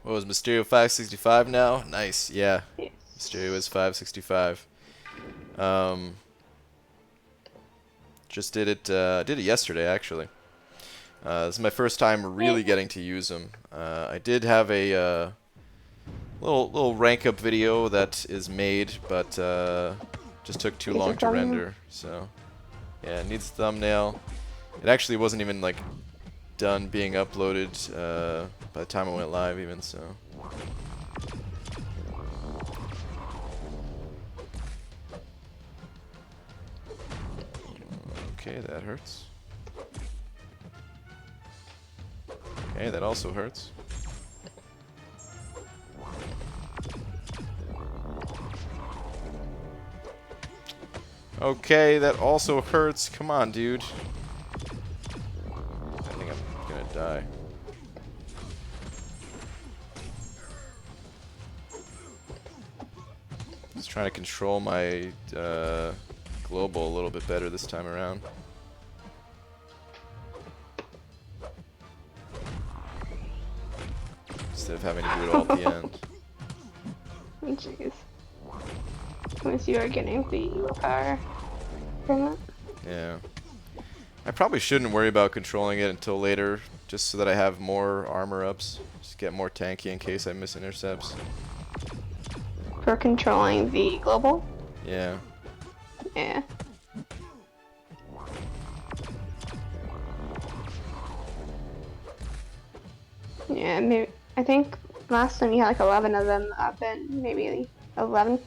What was Mysterio 565 now? Nice, yeah. Yes. Mysterio is 565. Just did it yesterday actually. This is my first time really getting to use him. I did have a little rank up video that is made, but just took too long to render. So yeah, it needs a thumbnail. It actually wasn't even like done being uploaded by the time I went live even, so. Okay, that hurts. Okay, that also hurts. Okay, that also hurts. Come on, dude. I think I'm gonna die. Just trying to control my global a little bit better this time around. Instead of having to do it all at the end. Oh, jeez. Once you are getting the power from it. Yeah. I probably shouldn't worry about controlling it until later, just so that I have more armor ups. Just get more tanky in case I miss intercepts. For controlling the global? Yeah. Yeah. Yeah, maybe, I think last time you had like 11 of them up and maybe 11,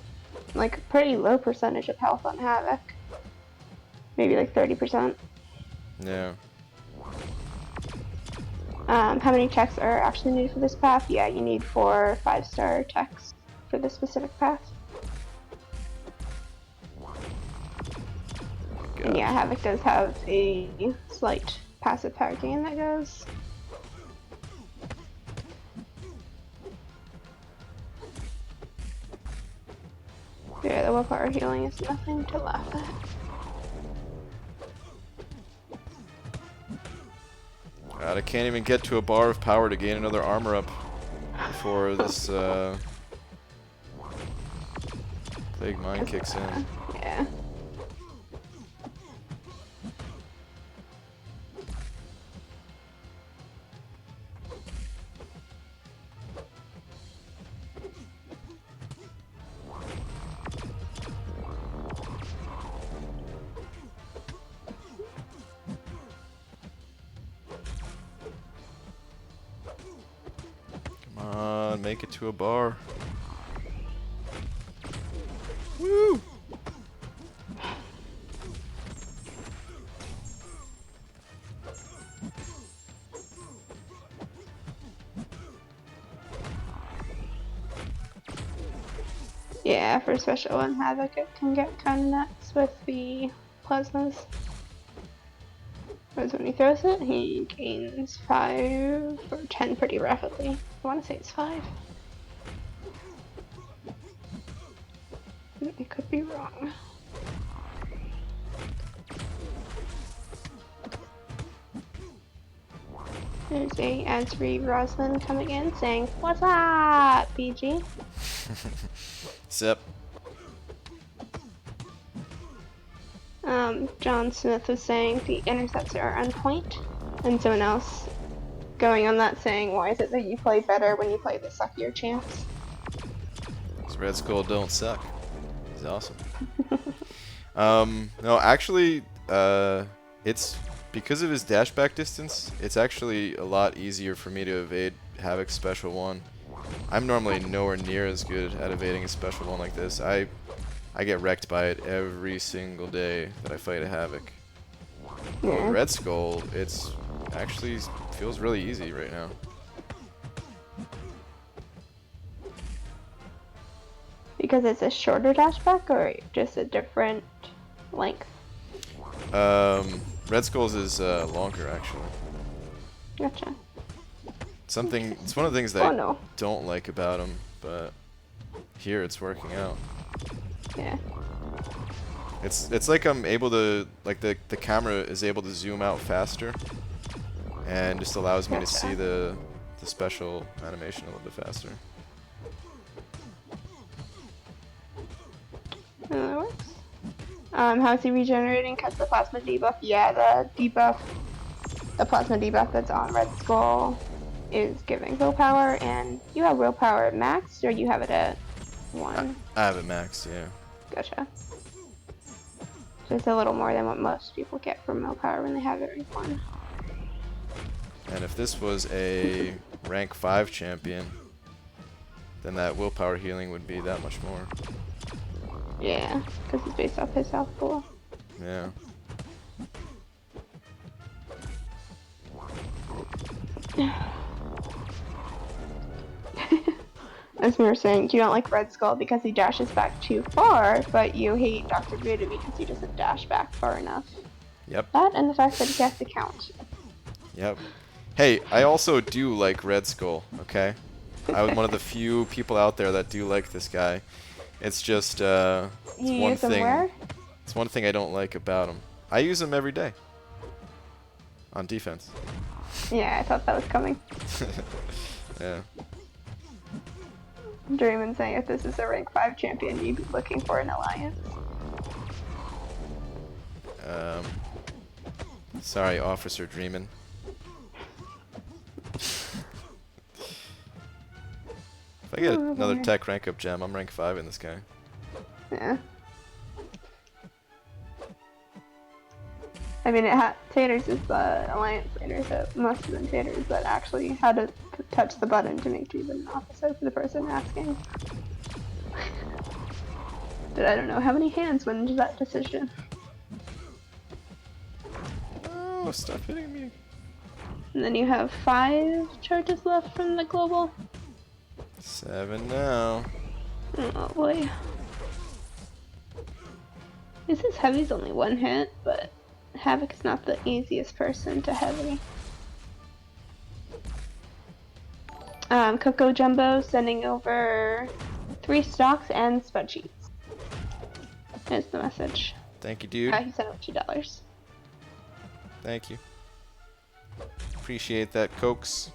like pretty low percentage of health on Havok. Maybe like 30%. Yeah. How many techs are actually needed for this path? Yeah, you need 4 5-star techs for this specific path. And yeah, Havok does have a slight passive power gain that goes. Yeah, the willpower healing is nothing to laugh at. God, I can't even get to a bar of power to gain another armor up before this Plague Mine kicks in. Yeah. Come on, make it to a bar. Woo! Yeah, for special one, Havok it can get kind of nuts with the plasmas. Because when he throws it, he gains 5 or 10 pretty rapidly. I want to say it's 5. It could be wrong. There's a ad-free Roslyn coming in saying, "What's up, BG?" Zip. John Smith was saying the intercepts are on point, and someone else going on that saying, "Why is it that you play better when you play the suckier champs?" Red Skull don't suck. He's awesome. No, actually, it's because of his dash back distance, it's actually a lot easier for me to evade Havok's special one. I'm normally nowhere near as good at evading a special one like this. I get wrecked by it every single day that I fight a Havok. But with Red Skull, it's actually feels really easy right now. Because it's a shorter dashback or just a different length? Red Skull's is longer actually. Gotcha. It's one of the things that I don't like about him, but here it's working out. Yeah. It's like I'm able to, like the camera is able to zoom out faster, and just allows me to see the special animation a little bit faster. That works. How is he regenerating? Because the plasma debuff. Yeah, the plasma debuff that's on Red Skull is giving willpower, and you have willpower maxed, or you have it at 1? I have it maxed, yeah. Gotcha. Just a little more than what most people get from willpower when they have it rank 1. And if this was a rank 5 champion, then that willpower healing would be that much more. Yeah, because it's based off his health pool. Yeah. As we were saying, you don't like Red Skull because he dashes back too far, but you hate Dr. Voodoo because he doesn't dash back far enough. Yep. That and the fact that he has to count. Yep. Hey, I also do like Red Skull, okay? I'm one of the few people out there that do like this guy. It's just, it's one thing. Where? It's one thing I don't like about him. I use him every day. On defense. Yeah, I thought that was coming. Yeah. Dreamin' saying if this is a rank 5 champion, you'd be looking for an alliance. Sorry, Officer Dreamin'. If I get another tech rank up gem, I'm rank 5 in this guy. Yeah. I mean, Taters is the alliance leader, so most of them Taters that actually had to touch the button to make you an officer for the person asking. But I don't know how many hands went into that decision. Oh, stop hitting me. And then you have 5 charges left from the global. 7 now. Oh boy. This is Heavy's only 1 hit, but Havok is not the easiest person to heavy. Coco Jumbo sending over 3 stocks and spreadsheets. There's the message. Thank you, dude. He sent over $2. Thank you. Appreciate that, Cokes.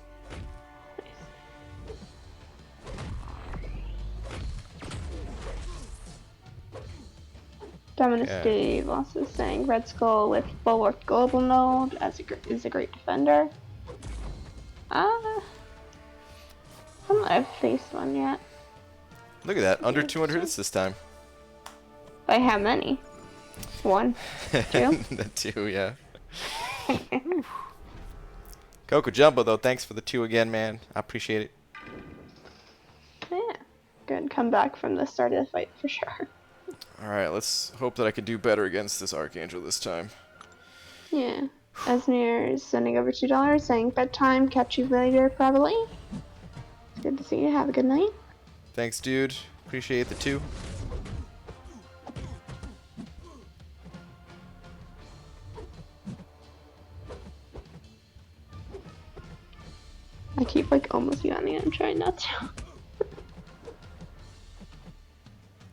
Dominus Dave also saying Red Skull with Bulwark Global Node is a great defender. I don't know if I've faced one yet. Look at that, under 200 hits this time. By how many? 1? 2? 2, yeah. Coco Jumbo, though, thanks for the 2 again, man. I appreciate it. Yeah, good comeback from the start of the fight for sure. Alright, let's hope that I can do better against this Archangel this time. Yeah. Esmir is sending over $2 saying bedtime, catch you later probably. It's good to see you. Have a good night. Thanks, dude. Appreciate the 2. I keep like almost yawning. I'm trying not to.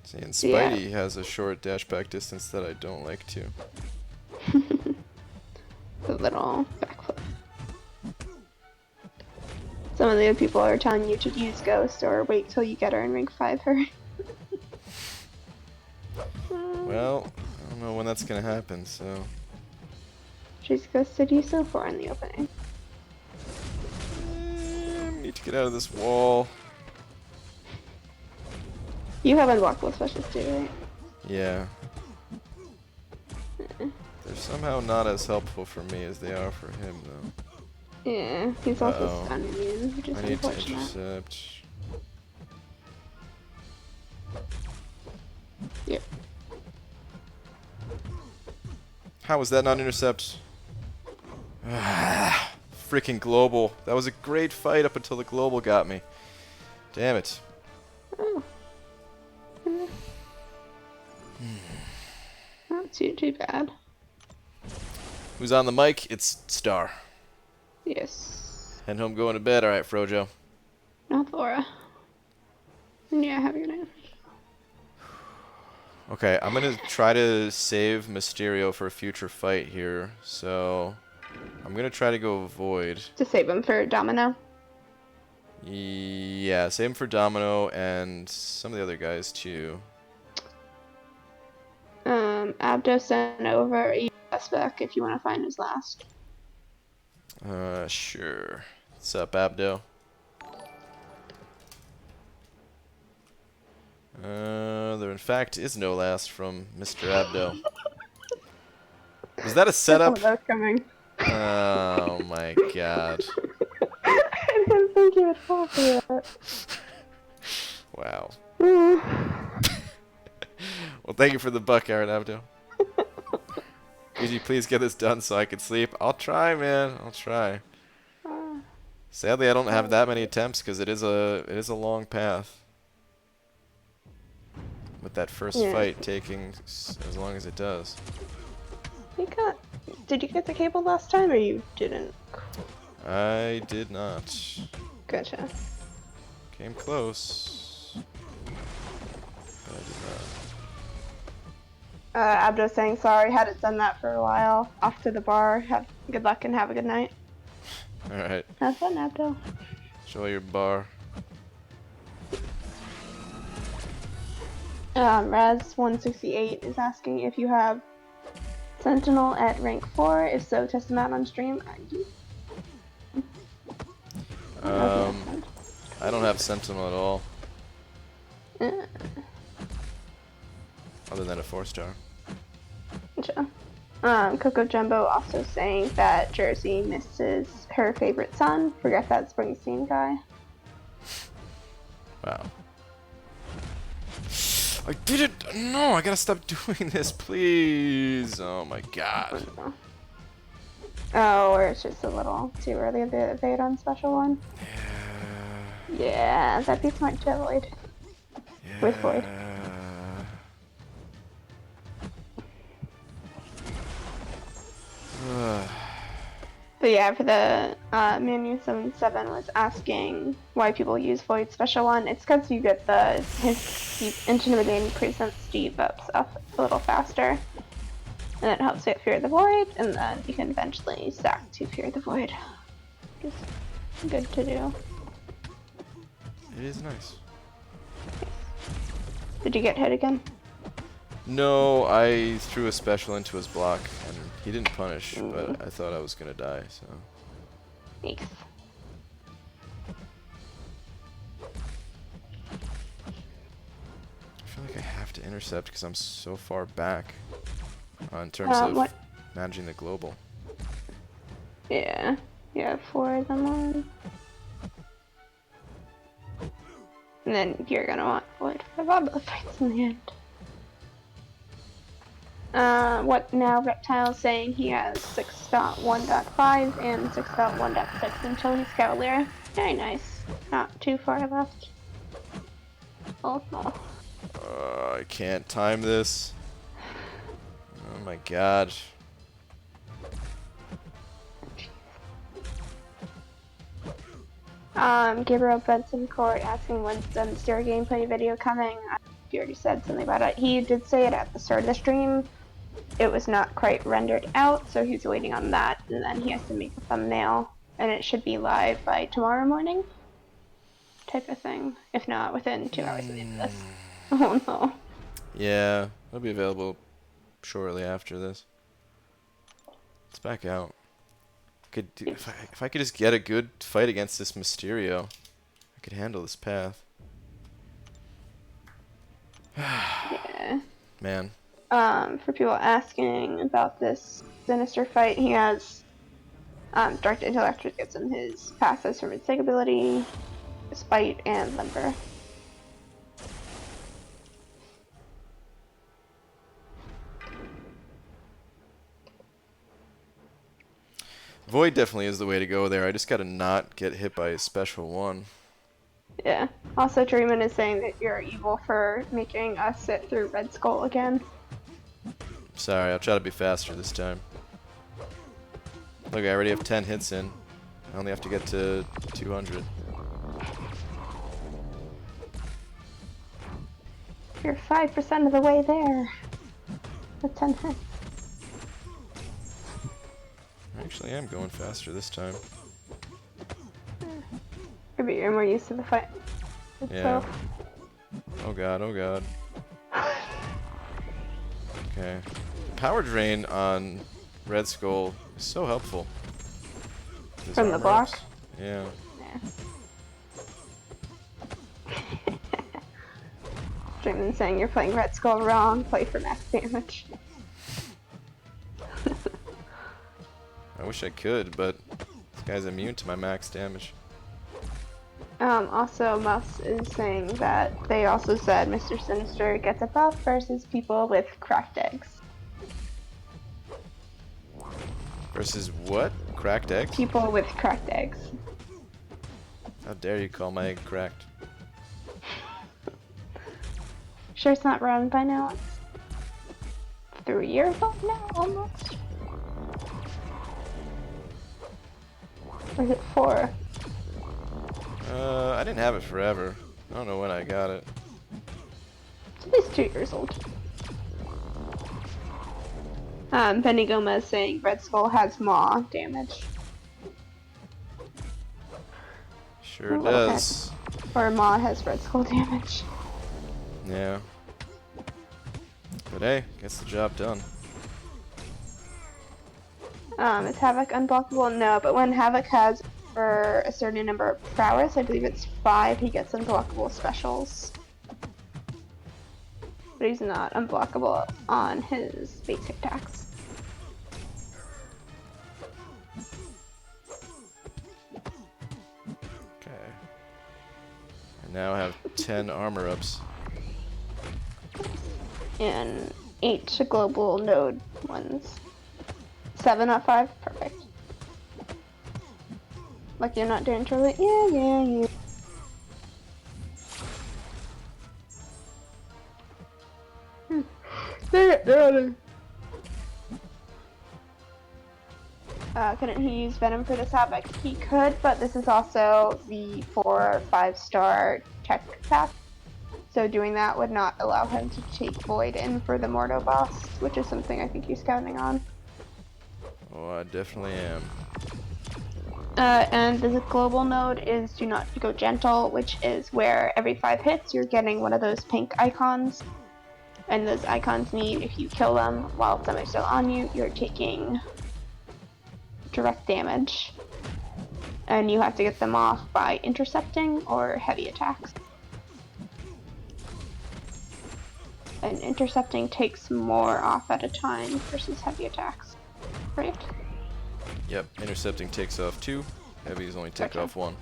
See, and Spidey has a short dashback distance that I don't like too. The little backflip. Some of the other people are telling you to use Ghost or wait till you get her in rank 5 her. Well, I don't know when that's gonna happen, so. She's ghosted you so far in the opening. Need to get out of this wall. You have unblockable specials too, right? Yeah. There's somehow not as helpful for me as they are for him, though. Yeah, he's also Uh-oh. stun immune, which is I need to unfortunate. intercept. Yep. How was that not intercept? Freaking global. That was a great fight up until the global got me. Damn it. Oh. Yeah. Not too bad. Who's on the mic? It's Star. Yes. Heading home, going to bed. All right, Frojo. Not Laura. Yeah, have a good night. Okay, I'm gonna try to save Mysterio for a future fight here. So I'm gonna try to go Void. To save him for Domino. Yeah, save him for Domino and some of the other guys too. Abdo sent over a spec if you want to find his last. Sure. What's up, Abdo? There in fact is no last from Mr. Abdo. Was that a setup? That was coming. Oh my god. I didn't think you would fall for that. Wow. Well, thank you for the buck, Aaron Abdo. Could you please get this done so I can sleep? I'll try, man. I'll try. Sadly, I don't have that many attempts because it is a long path. With that first fight taking as long as it does. Did you get the cable last time or you didn't? I did not. Gotcha. Came close. But I did not. Abdo saying sorry, hadn't done that for a while. Off to the bar. Have good luck and have a good night. Alright. Have fun, Abdo. Show your bar. Raz168 is asking if you have Sentinel at rank 4. If so, test him out on stream. I do. I don't have Sentinel at all. Other than a 4-star. Gotcha. Coco Jumbo also saying that Jersey misses her favorite son. Forget that Springsteen guy. Wow. I did it! No, I gotta stop doing this, please! Oh my god. Oh, or it's just a little too early to evade on special one? Yeah, that'd be smart to avoid. Yeah. With Void. But yeah, for the Manu77 was asking why people use Void Special 1. It's because you get his intimidating presence debuffs up a little faster. And it helps get Fear the Void, and then you can eventually stack to Fear the Void. Just good to do. It is nice. Did you get hit again? No, I threw a special into his block, and he didn't punish, but I thought I was gonna die, so... Thanks. I feel like I have to intercept because I'm so far back in terms of managing the global. Yeah, you have 4 of them on. And then you're gonna want Void for the fights in the end. What now? Reptile's saying he has 6.1.5 and 6.1.6 until he's Cavalier. Very nice. Not too far left. Oh no. I can't time this. Oh my god. Gabriel Benson Court asking when's the Mysterio gameplay video coming. He already said something about it. He did say it at the start of the stream. It was not quite rendered out, so he's waiting on that, and then he has to make a thumbnail, and it should be live by tomorrow morning, type of thing. If not, within 2 hours of the end of this. Oh no. Yeah, it'll be available shortly after this. Let's back out. If I could just get a good fight against this Mysterio, I could handle this path. Yeah. Man, For people asking about this Sinister fight, he has Direct Intellect, which gives him his passes from his Sig ability, Spite, and Limber. Void definitely is the way to go there. I just gotta not get hit by a special one. Yeah. Also, Dreamin is saying that you're evil for making us sit through Red Skull again. Sorry, I'll try to be faster this time. Look, I already have 10 hits in. I only have to get to 200. You're 5% of the way there. With 10 hits. I actually am going faster this time. Maybe you're more used to the fight Yeah. itself. Oh god, oh god. Okay. Power drain on Red Skull is so helpful. His From the armor block? ups. Yeah. Dreamin saying you're playing Red Skull wrong, play for max damage. I wish I could, but this guy's immune to my max damage. Also, Mus is saying that they also said Mr. Sinister gets a buff versus people with cracked eggs. Versus what? Cracked eggs? People with cracked eggs. How dare you call my egg cracked? Sure it's not run by now? It's 3 years old now, almost? Or is it 4? I didn't have it forever. I don't know when I got it. It's at least 2 years old. Benny Gomez saying Red Skull has maw damage. Sure does. Or maw has Red Skull damage. Yeah. But hey, gets the job done. Is Havok unblockable? No, but when Havok has for a certain number of prowess, I believe it's 5, he gets unblockable specials. But he's not unblockable on his basic attacks. Okay. I now have 10 armor ups. And 8 global node ones. 7 out of 5? Perfect. Like you're not doing truly? Yeah. Couldn't he use Venom for this Havok? He could, but this is also the 4 or 5-star tech pack. So doing that would not allow him to take Void in for the Mordo boss, which is something I think he's counting on. Oh, I definitely am. And the global node is Do Not Go Gentle, which is where every 5 hits you're getting one of those pink icons. And those icons mean if you kill them while somebody's still on you, you're taking direct damage. And you have to get them off by intercepting or heavy attacks. And intercepting takes more off at a time versus heavy attacks. Right? Yep, intercepting takes off 2. Heavies only take off 1.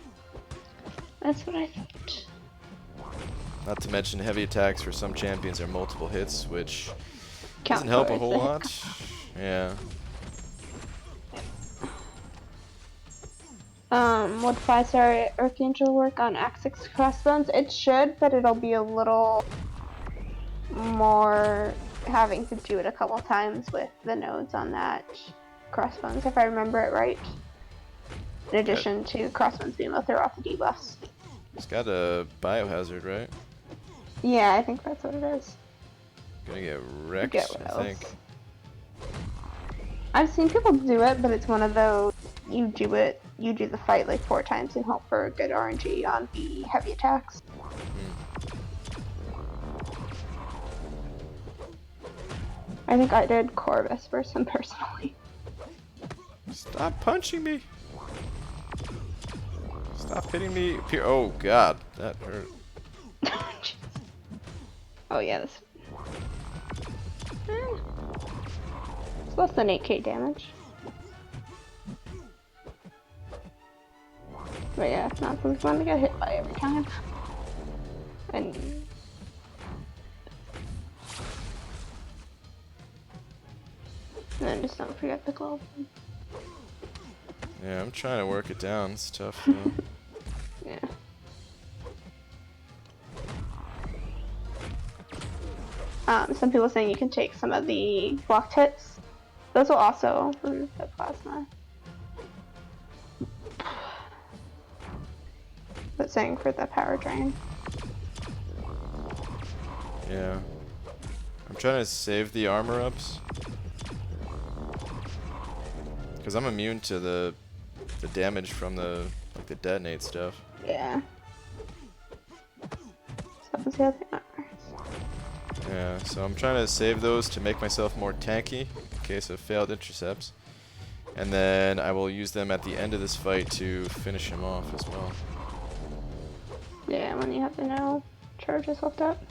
That's what I thought. Not to mention heavy attacks for some champions are multiple hits, which Count doesn't help a towards whole the lot. Yeah. Would 5-star Archangel work on Axe-6 crossbones? It should, but it'll be a little more having to do it a couple times with the nodes on that crossbones, if I remember it right. In addition to crossbones being able to throw off the debuffs. It's got a biohazard, right? Yeah, I think that's what it is. Gonna get wrecked, I think. I've seen people do it, but it's one of those, you do the fight like 4 times and hope for a good RNG on the heavy attacks. I think I did Corvus versus him personally. Stop punching me! Stop hitting me! Oh god, that hurt. Oh yeah, this. less than 8k damage. But yeah, it's not something fun to get hit by every time. And then just don't forget the globe. Yeah, I'm trying to work it down. It's tough though. Yeah. Some people saying you can take some of the blocked hits. Those will also remove the plasma. But saying for the power drain. Yeah. I'm trying to save the armor ups. Because I'm immune to the damage from the detonate stuff. Yeah. So let's see how they are. Yeah, so I'm trying to save those to make myself more tanky in case of failed intercepts. And then I will use them at the end of this fight to finish him off as well. Yeah, when you have the no charges left up.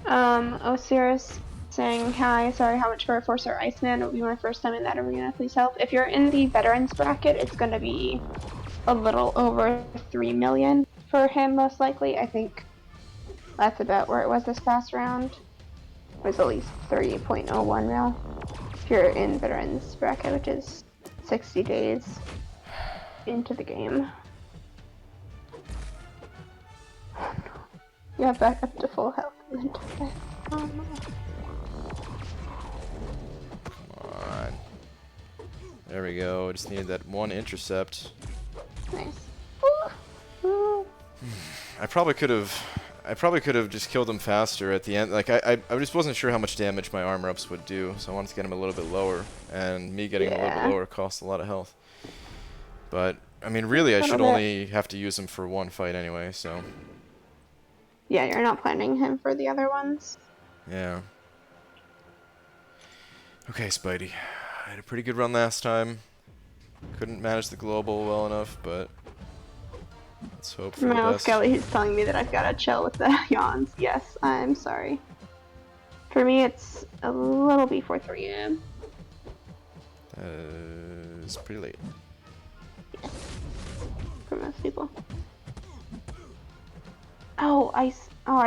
Osiris saying, hi, sorry, how much for a 4-star Iceman? It will be my first time in that arena, please help. If you're in the veterans bracket, it's going to be a little over 3 million for him, most likely. I think that's about where it was this past round. It was at least 3.01 mil. If you're in veterans bracket, which is 60 days into the game. You have back up to full health. Oh, no. Come on. There we go. I just needed that one intercept. Nice. I probably could have just killed him faster at the end. Like I just wasn't sure how much damage my armor ups would do, so I wanted to get him a little bit lower, and me getting him a little bit lower costs a lot of health. But I mean, really, I should only have to use him for one fight anyway. So. Yeah, you're not planning him for the other ones. Yeah. Okay, Spidey. I had a pretty good run last time. Couldn't manage the global well enough, but let's hope for the best. Skelly is telling me that I've got to chill with the yawns. Yes, I'm sorry. For me, it's a little before 3 a.m. It's pretty late. Yes. For most people. Oh, I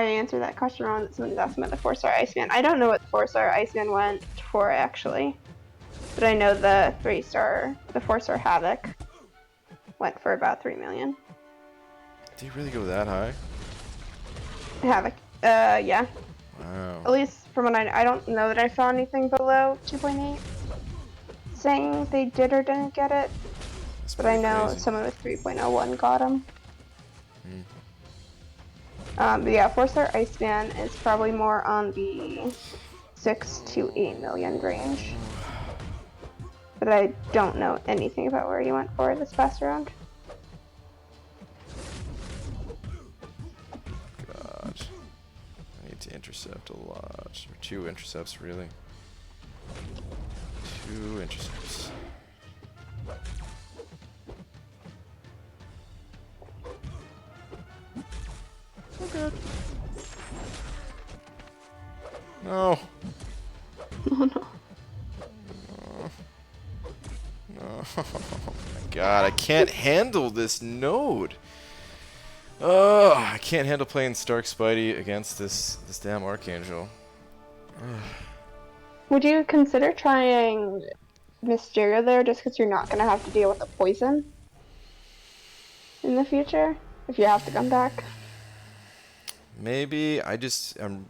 answered that question wrong. Someone's asking about the 4-star Iceman. I don't know what the 4-star Iceman went for, actually. But I know the 4-star Havok went for about 3 million. Did he really go that high? Havok, yeah. Wow. At least from what I don't know that I saw anything below 2.8 saying they did or didn't get it. But I know crazy. someone with 3.01 got him. Hmm. But yeah, 4-star Iceman is probably more on the 6 to 8 million range. But I don't know anything about where you went for this past round. God. I need to intercept a lot. Or 2 intercepts, really. 2 intercepts. Oh god. No. Oh no. No. Oh my god, I can't handle this node. Oh, I can't handle playing Stark Spidey against this damn Archangel. Would you consider trying Mysterio there just because you're not going to have to deal with the poison in the future if you have to come back? Maybe. I'm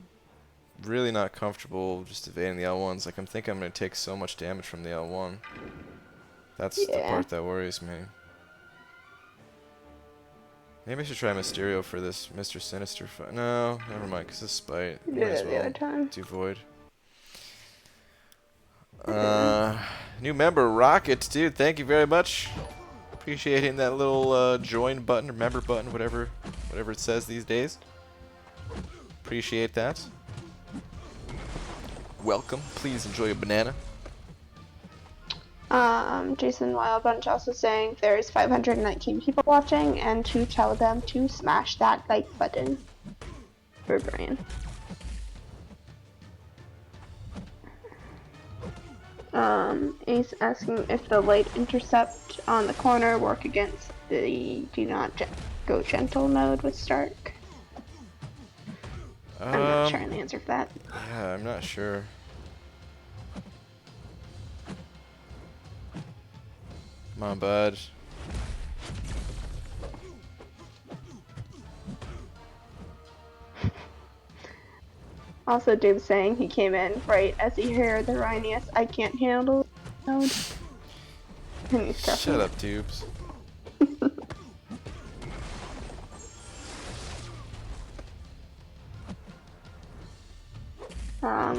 really not comfortable just evading the L1s. Like, I'm thinking I'm going to take so much damage from the L1. That's the part that worries me. Maybe I should try Mysterio for this Mr. Sinister fight. No, never mind, because this Spite. You did it the other time. Do Void. New member, Rocket, dude, thank you very much. Appreciate hitting that little join button or member button, whatever it says these days. Appreciate that. Welcome. Please enjoy a banana. Jason Wildbunch also saying there's 519 people watching and to tell them to smash that like button for Brian. He's asking if the light intercept on the corner work against the do not go gentle mode with Stark. I'm not sure the answer for that. Yeah, I'm not sure. Come on, bud. Also, Dude saying he came in right as he heard the Rhinius I can't handle mode. And he's Shut up, Tubes.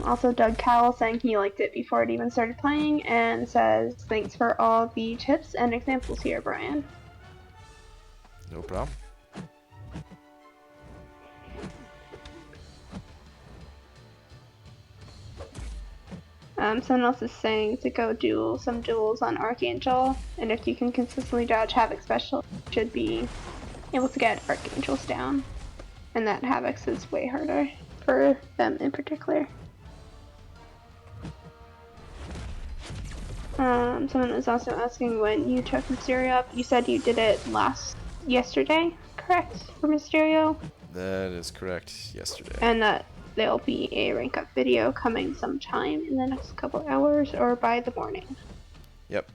Also, Doug Cowell saying he liked it before it even started playing and says, thanks for all the tips and examples here, Brian. No problem. Someone else is saying to go do some duels on Archangel, and if you can consistently dodge Havok special, you should be able to get Archangels down. And that Havok's is way harder for them in particular. Someone was also asking when you took Mysterio up. You said you did it yesterday, correct, for Mysterio? That is correct, yesterday. And that there'll be a rank up video coming sometime in the next couple hours or by the morning. Yep.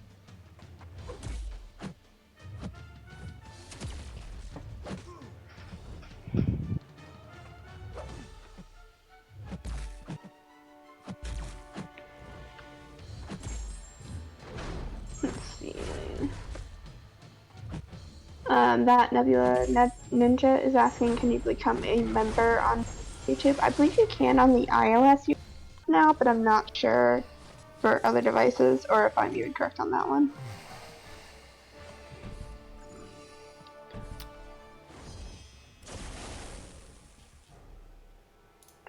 Let's see. That Nebula Ninja is asking, can you become a member on YouTube? I believe you can on the iOS now, but I'm not sure for other devices or if I'm even correct on that one.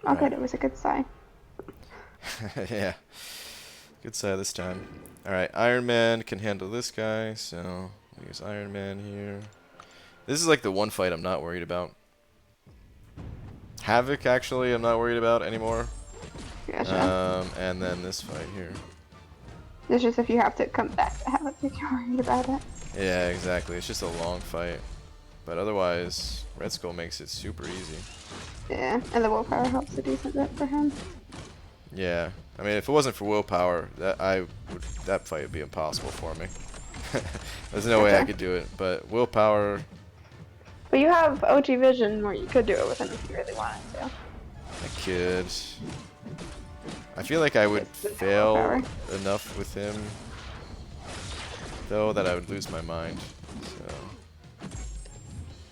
Oh, good, it was a good sigh. Yeah. Good side this time. Alright, Iron Man can handle this guy, so we use Iron Man here. This is like the one fight I'm not worried about. Havok, actually, I'm not worried about anymore. Gotcha. And then this fight here. It's just if you have to come back to have it, if you're worried about it. Yeah, exactly. It's just a long fight. But otherwise, Red Skull makes it super easy. Yeah, and the willpower helps a decent bit for him. Yeah. I mean, if it wasn't for willpower, that fight would be impossible for me. There's no way I could do it. But willpower... But you have OG Vision where you could do it with him if you really wanted to. I could... I feel like I would fail enough with him, though, that I would lose my mind. So.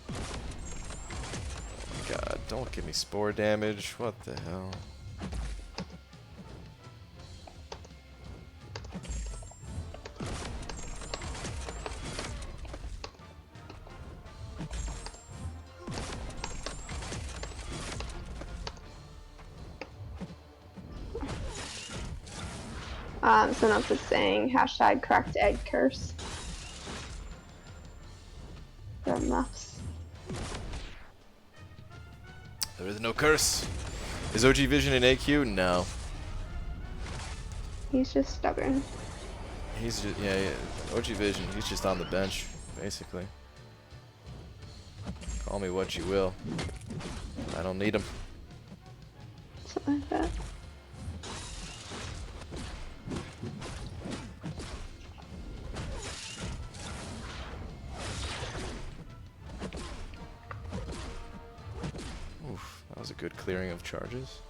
Oh my god, don't give me spore damage. What the hell? Someone else is saying hashtag cracked egg curse. For muffs. There is no curse. Is OG Vision in AQ? No. He's just stubborn. He's just, yeah, OG Vision, he's just on the bench, basically. Call me what you will. I don't need him. Something like that. Oof, that was a good clearing of charges.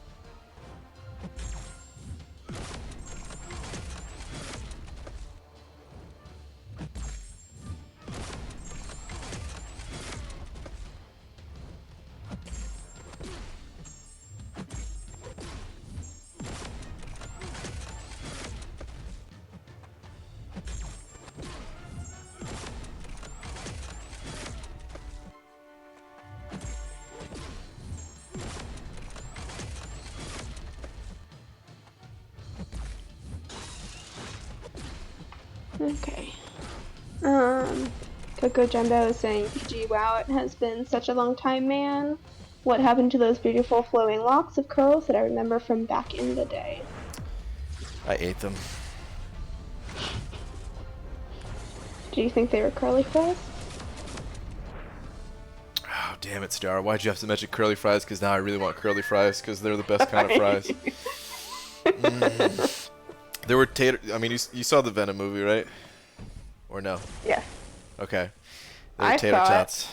Okay. Coco Jumbo is saying, PG, wow, it has been such a long time, man. What happened to those beautiful flowing locks of curls that I remember from back in the day? I ate them. Do you think they were curly fries? Oh, damn it, Star. Why'd you have to mention curly fries? Because now I really want curly fries because they're the best kind of fries. There were tater... I mean, you saw the Venom movie, right? Or no? Yeah. Okay. There were I tater saw tots.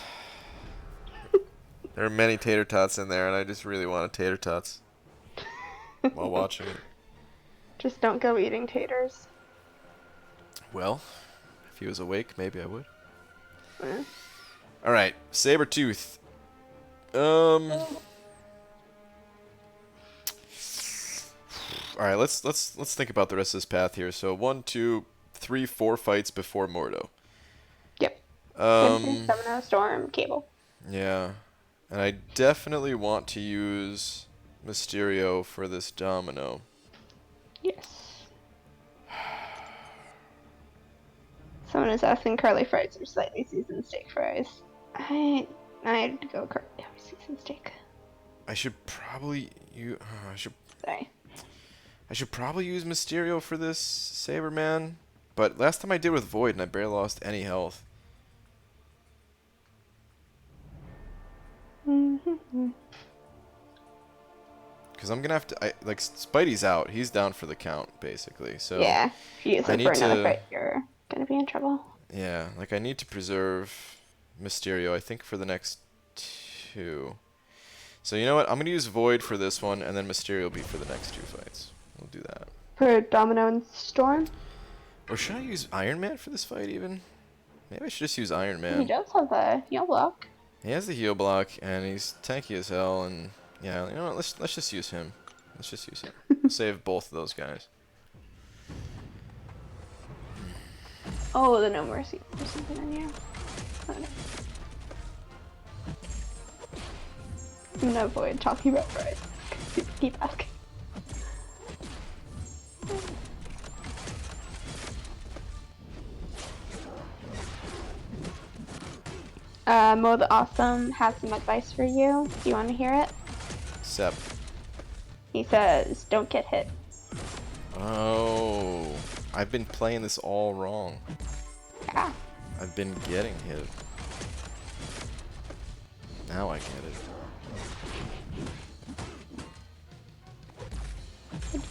There are many tater tots in there, and I just really wanted tater tots it. while watching it. Just don't go eating taters. Well, if he was awake, maybe I would. Eh. Alright, Sabretooth. Alright, let's think about the rest of this path here. So 1, 2, 3, 4 fights before Mordo. Yep. Summon a Storm, Cable. Yeah. And I definitely want to use Mysterio for this Domino. Yes. Someone is asking curly fries or slightly seasoned steak fries. I'd go curly seasoned steak. I should probably Sorry. I should probably use Mysterio for this Saberman, but last time I did with Void and I barely lost any health. Because I'm gonna have to, like, Spidey's out. He's down for the count, basically. So Yeah, if you use I it need for another to, fight, you're gonna be in trouble. yeah, like I need to preserve Mysterio, I think, for the next 2. So you know what? I'm gonna use Void for this one, and then Mysterio will be for the next 2 fights. We'll do that. For Domino and Storm? Or should I use Iron Man for this fight even? Maybe I should just use Iron Man. He does have the heal block. He has the heal block, and he's tanky as hell, and yeah, you know what? Let's just use him. Let's just use him. Save both of those guys. Oh, the No Mercy. There's something in here. Oh, no. I'm gonna avoid talking about fries. People keep asking. Mo the Awesome has some advice for you. Do you want to hear it? Sep. He says, don't get hit. Oh, I've been playing this all wrong. Yeah. I've been getting hit. Now I get it.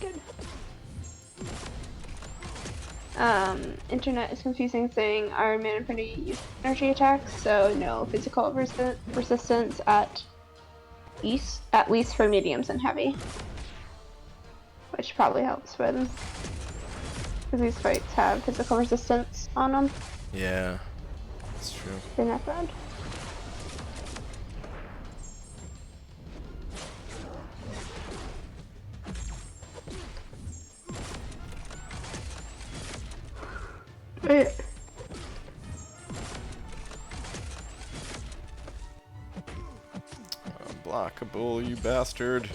Good. Internet is confusing, saying Iron Man and Infinity use energy attacks, so no physical resistance at least for mediums and heavy. Which probably helps with, because these fights have physical resistance on them. Yeah, that's true. They're not bad. Wait. Unblockable, you bastard.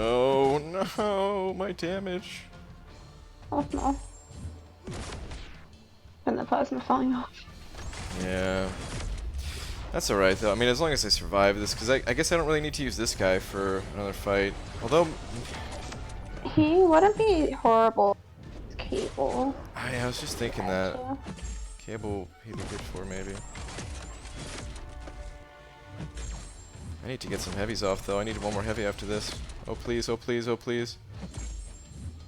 Oh, no, my damage. Oh no. And the plasma falling off. Yeah. That's alright, though. I mean, as long as I survive this, because I guess I don't really need to use this guy for another fight. Although... He wouldn't be horrible. Cable. I was just thinking that. Cable he'd be good for, maybe. I need to get some heavies off, though. I need one more heavy after this. Oh, please, oh, please, oh, please.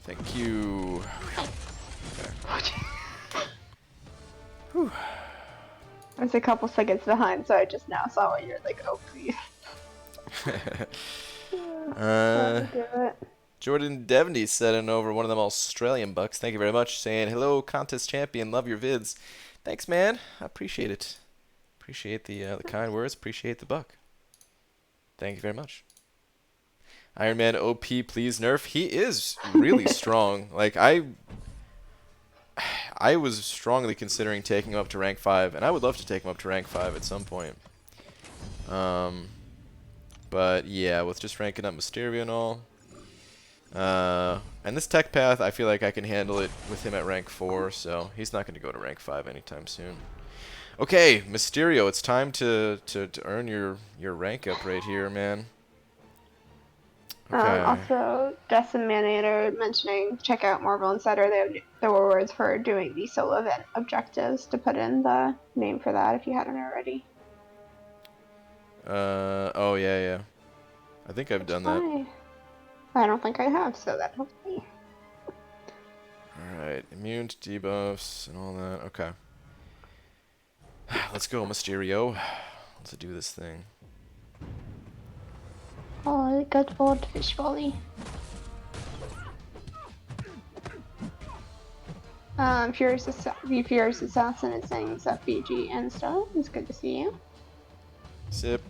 Thank you. Okay. Whew. I was a couple seconds behind, so I just now saw what you're like, oh please. Do it. Jordan Devney sending over one of them Australian bucks. Thank you very much. Saying, hello, contest champion. Love your vids. Thanks, man. I appreciate it. Appreciate the kind words. Appreciate the buck. Thank you very much. Iron Man OP, please nerf. He is really strong. Like, I was strongly considering taking him up to rank 5, and I would love to take him up to rank 5 at some point. But yeah, with just ranking up Mysterio and all, And this tech path, I feel like I can handle it with him at rank 4, so he's not going to go to rank 5 anytime soon. Okay, Mysterio, it's time to earn your rank up right here, man. Okay. Also, Decimator mentioning check out Marvel Insider. They have the rewards for doing the solo event objectives to put in the name for that if you hadn't already. Oh yeah, yeah. I think I've done that. I don't think I have, so that helps me. Alright, immune to debuffs and all that. Okay. Let's go, Mysterio. Let's do this thing. Oh, good old fish volley. Furious Assassin is saying what's up, BG and stuff. It's good to see you. Sip.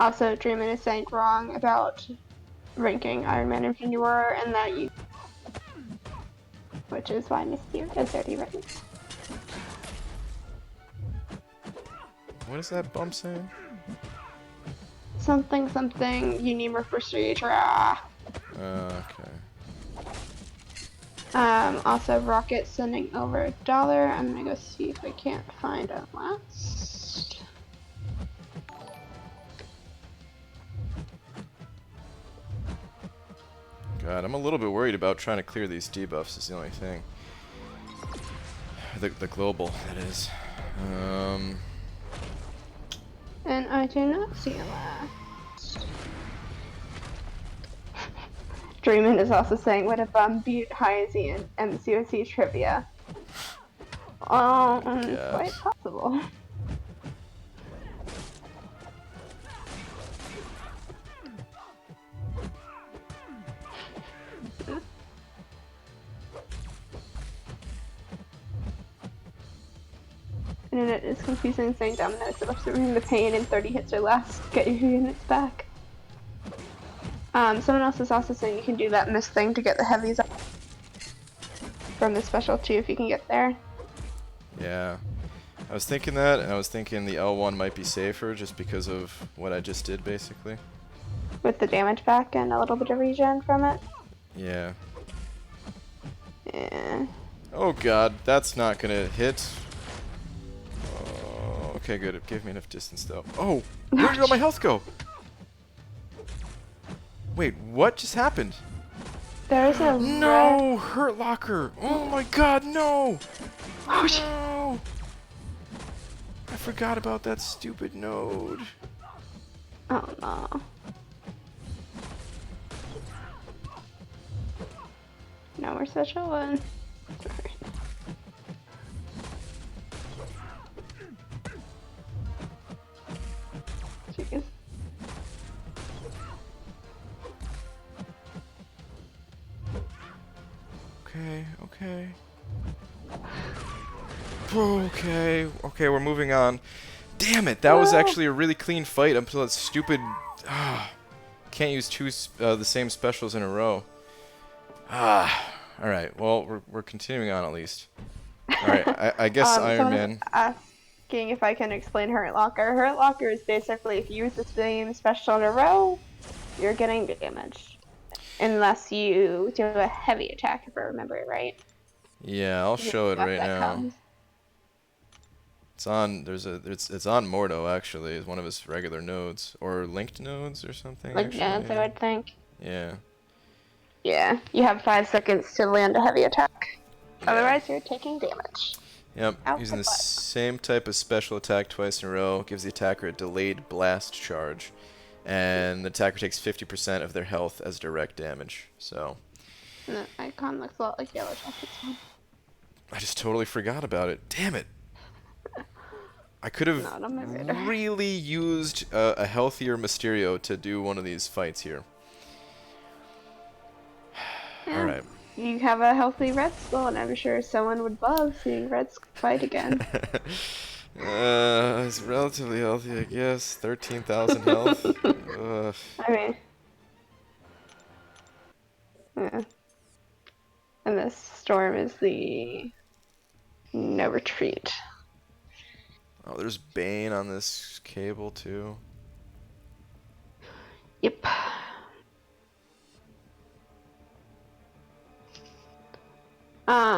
Also, Dreamin is saying wrong about ranking Iron Man Infinity War and that you, which is why Mysterio is already written. What is that bump saying? Something something you need more prestige. Okay. Also Rocket sending over $1. I'm gonna go see if I can't find a last. God, I'm a little bit worried about trying to clear these debuffs is the only thing. The global, that is. And I do not see a last. Dreamin is also saying, what if beat Hazy in MCOC trivia? It's God. quite possible. Internet is confusing, saying Domino's is absorbing the pain in 30 hits or less. Get your units back. Someone else is also saying you can do that miss thing to get the heavies up from the special too if you can get there. Yeah. I was thinking that, and I was thinking the L1 might be safer just because of what I just did, basically. With the damage back and a little bit of regen from it. Yeah. Yeah. Oh god, that's not gonna hit. Oh, okay, good. It gave me enough distance, though. Oh! Where did all my health go? Wait, what just happened? There's a No! Hurt Locker! Oh my god, no! Oh, No! I forgot about that stupid node. oh no. No more special one. Sorry. Jeez. Okay, okay. Okay, we're moving on. Damn it, that was actually a really clean fight until that stupid... can't use the same specials in a row. Alright, well, we're continuing on at least. Alright, I guess Iron Man... Asking if I can explain Hurt Locker. Hurt Locker is basically if you use the same special in a row, you're getting damage. Unless you do a heavy attack, if I remember it right. Yeah, I'll show it right now. Comes. It's on. It's on Mordo actually. It's one of his regular nodes or linked nodes or something. Like actually. nodes, I would think. Yeah. Yeah, you have 5 seconds to land a heavy attack. Yeah. Otherwise, you're taking damage. Yep. Out Using the the butt. same type of special attack twice in a row gives the attacker a delayed blast charge, and the attacker takes 50% of their health as direct damage. So. And the icon looks a lot like Yellow Jacket's one. I just totally forgot about it. Damn it. I could have Not on my radar. really used a healthier Mysterio to do one of these fights here. Yeah. Alright. You have a healthy Red Skull, and I'm sure someone would love seeing Red Skull fight again. It's relatively healthy, I guess. 13,000 health. I mean, yeah. And this storm is the no retreat. Oh, there's Bane on this cable too. Yep.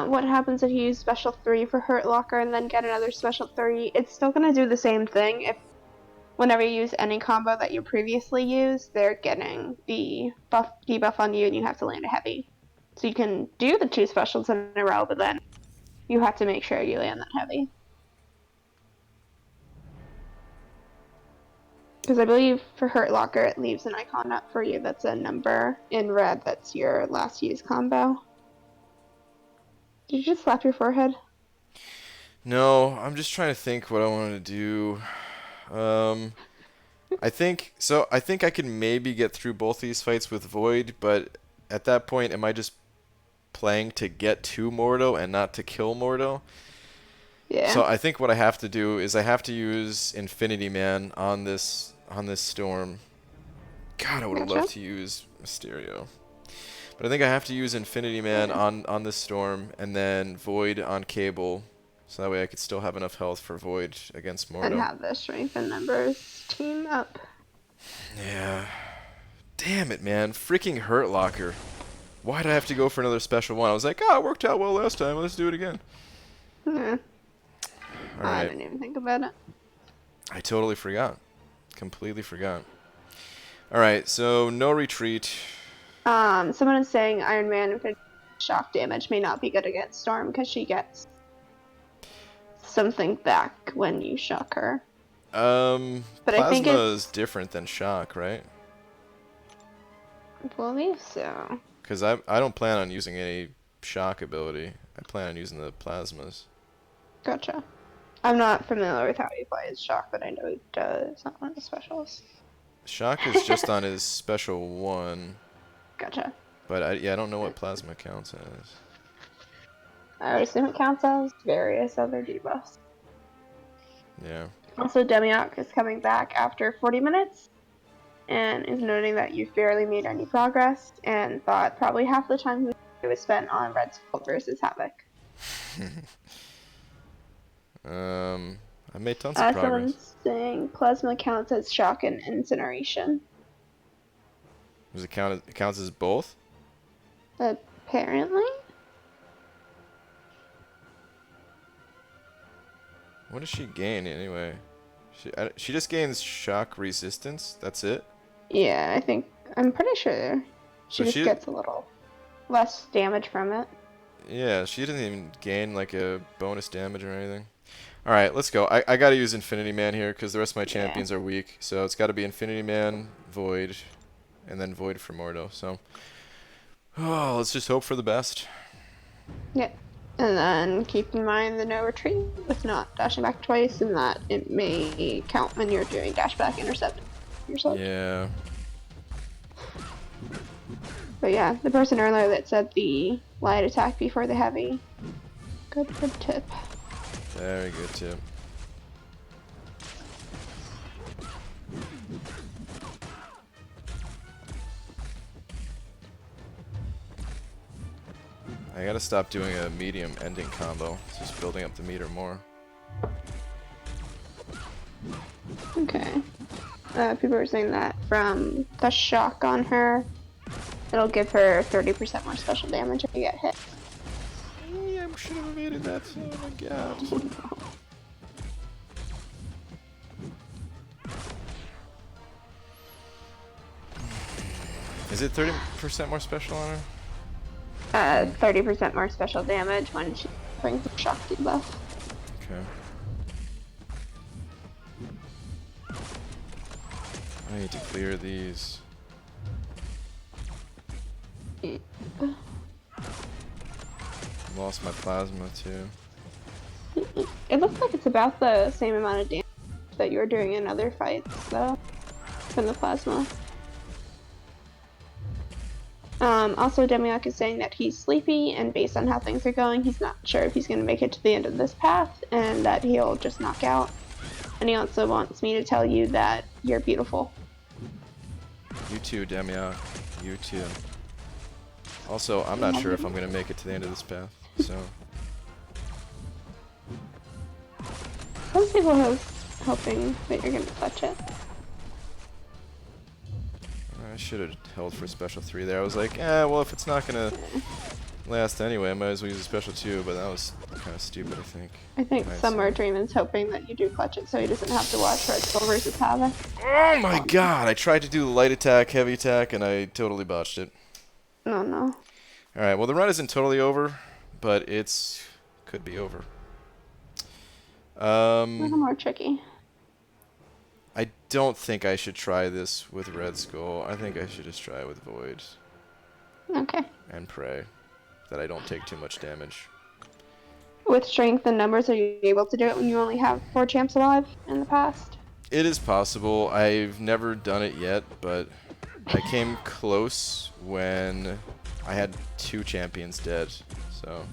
What happens if you use special 3 for Hurt Locker and then get another special 3? It's still gonna do the same thing. If whenever you use any combo that you previously used, they're getting the debuff on you and you have to land a heavy. So you can do the 2 specials in a row, but then you have to make sure you land that heavy. Because I believe for Hurt Locker it leaves an icon up for you that's a number in red that's your last use combo. Did you just slap your forehead? No, I'm just trying to think what I wanted to do. I think so. I think I can maybe get through both these fights with Void, but at that point, am I just playing to get to Mordo and not to kill Mordo? Yeah. So I think what I have to do is I have to use Infinity Man on this storm. God, I would have Gotcha. loved to use Mysterio. But I think I have to use Infinity Man on this storm and then Void on Cable. So that way I could still have enough health for Void against Mordo. And have the strength and numbers team up. Yeah. Damn it, man. Freaking Hurt Locker. Why'd I have to go for another special one? I was like, it worked out well last time. Let's do it again. Yeah. Alright. I didn't even think about it. I totally forgot. Completely forgot. Alright, so no retreat. Someone is saying Iron Man shock damage may not be good against Storm because she gets something back when you shock her. But I think Plasma is different than shock, right? I believe so. Because I don't plan on using any shock ability. I plan on using the plasmas. Gotcha. I'm not familiar with how he plays shock, but I know he does on one of the specials. Shock is just on his special 1. Gotcha. But I don't know what plasma counts as. I would assume it counts as various other debuffs. Yeah. Also, Demiok is coming back after 40 minutes and is noting that you've barely made any progress and thought probably half the time he was spent on Red Skull versus Havok. I made tons of progress. Someone's saying plasma counts as shock and incineration. Does it count? It counts as both? Apparently. What does she gain anyway? She just gains shock resistance. That's it. Yeah, I'm pretty sure she just gets a little less damage from it. Yeah, she doesn't even gain like a bonus damage or anything. Alright, let's go. I gotta use Infinity Man here because the rest of my champions are weak. So it's gotta be Infinity Man, Void, and then Void for Mordo. So, let's just hope for the best. Yep. And then keep in mind the no retreat with not dashing back twice, and that it may count when you're doing dash back intercept yourself. Yeah. But yeah, the person earlier that said the light attack before the heavy. Good tip. Very good tip. I gotta stop doing a medium ending combo. It's just building up the meter more. Okay. People are saying that from the shock on her, it'll give her 30% more special damage if you get hit. Yeah, I should have evaded that. Oh my god. Is it 30% more special on her? 30% more special damage when she brings the shock debuff. Okay. I need to clear these. Yeah. Lost my plasma too. It looks like it's about the same amount of damage that you were doing in other fights, though, from the plasma. Also, Demiok is saying that he's sleepy, and based on how things are going, he's not sure if he's going to make it to the end of this path, and that he'll just knock out. And he also wants me to tell you that you're beautiful. You too, Demiok. You too. Also, I'm not sure if I'm going to make it to the end of this path, so... Some people are hoping that you're going to touch it. should have held for special 3 there. I was like, well, if it's not gonna last anyway, I might as well use a special 2, but that was kind of stupid, I think. I think Summer Dreamin's hoping that you do clutch it so he doesn't have to watch Red Skull versus Havok. Oh my god! I tried to do the light attack, heavy attack, and I totally botched it. Oh no. Alright, well the run isn't totally over, but it's could be over. A little more tricky. I don't think I should try this with Red Skull. I think I should just try it with Void. Okay. And pray that I don't take too much damage. With strength and numbers, are you able to do it when you only have 4 champs alive in the past? It is possible. I've never done it yet, but I came close when I had 2 champions dead. So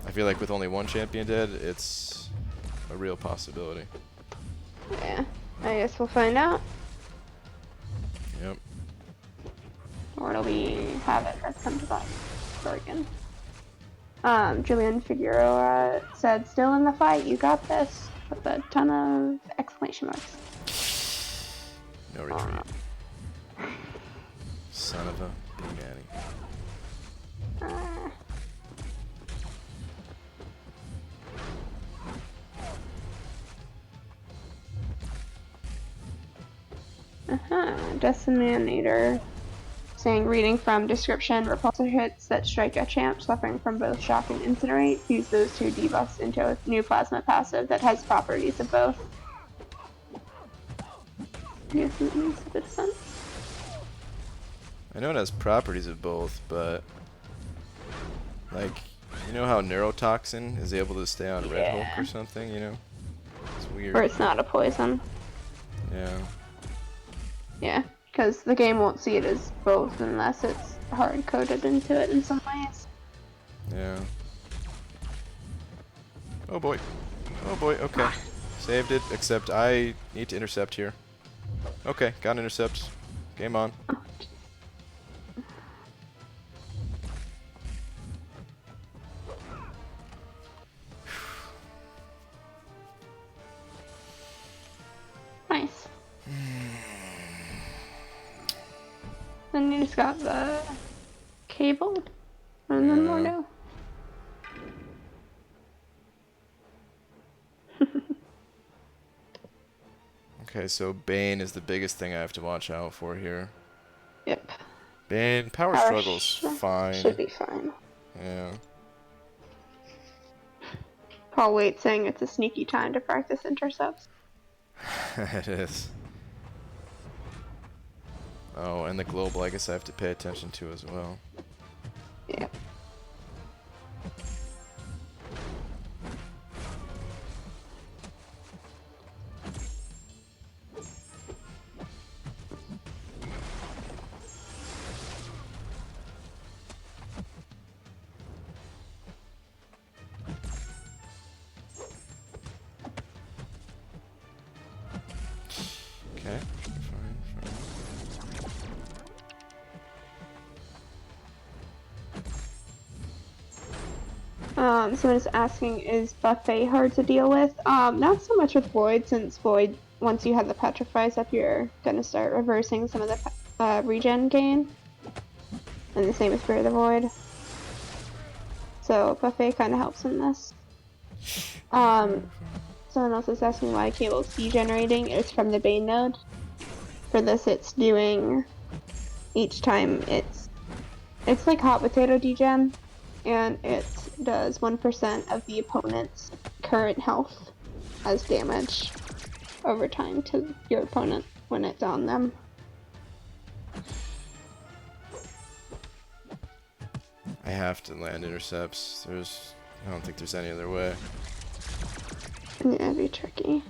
I feel like with only 1 champion dead, it's a real possibility. Yeah, I guess we'll find out. Yep. Or it'll be Havok that's come to that story again. Julian Figueroa said, "Still in the fight, you got this," with a ton of exclamation marks. No retreat. Son of a B-Manny. Decimator saying, reading from description, repulsor hits that strike a champ suffering from both shock and incinerate. Use those 2 debuffs into a new plasma passive that has properties of both. Yes, it makes a bit of sense. I know it has properties of both, but like, you know how neurotoxin is able to stay on Red Hulk or something, you know? It's weird. Or it's not a poison. Yeah. Yeah, because the game won't see it as both unless it's hard-coded into it in some ways. Yeah. Oh boy. Oh boy, okay. Saved it, except I need to intercept here. Okay, got an intercept. Game on. Nice. Then you just got the cable and then Mordo. Okay, so Bane is the biggest thing I have to watch out for here. Yep. Bane, power struggle's fine. Should be fine. Yeah. Paul Waite saying it's a sneaky time to practice intercepts. It is. Oh, and the global I guess I have to pay attention to as well. Yeah. Okay, fine. Someone's asking, is Buffet hard to deal with? Not so much with Void, since Void, once you have the Petrifies up, you're gonna start reversing some of the regen gain. And the same with Spirit of the Void. So Buffet kind of helps in this. Someone else is asking why cable's degenerating. It's from the Bane node. For this, it's doing each time it's like hot potato degen, and it does 1% of the opponent's current health as damage over time to your opponent when it's on them. I have to land intercepts. I don't think there's any other way. Yeah, it'd be tricky.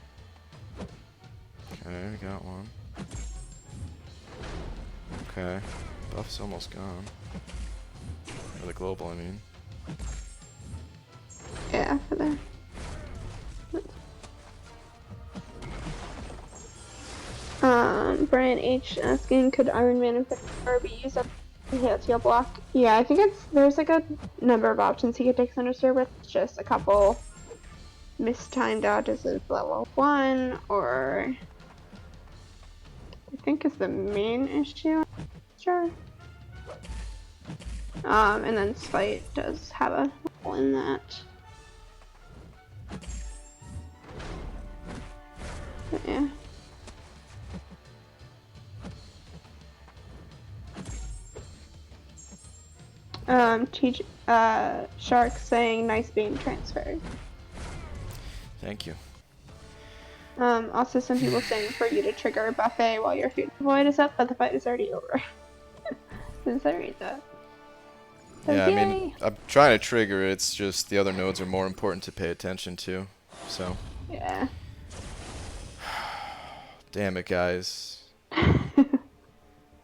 Okay, we got one. Okay, buff's almost gone. Or the global, I mean. Yeah, for the... Brian H asking, could Iron Man and Fire be used up to hit heal block? Yeah, I think there's like a number of options he could take Sinister with. Just a couple mistimed dodges of level 1, or think is the main issue. Sure. And then Spite does have a role in that. But yeah. Shark saying nice being transferred. Thank you. Also some people saying for you to trigger a buffet while your food void is up, but the fight is already over. Since I read that. So Yeah, I mean, yay. I'm trying to trigger it, it's just the other nodes are more important to pay attention to, so. Yeah. Damn it, guys.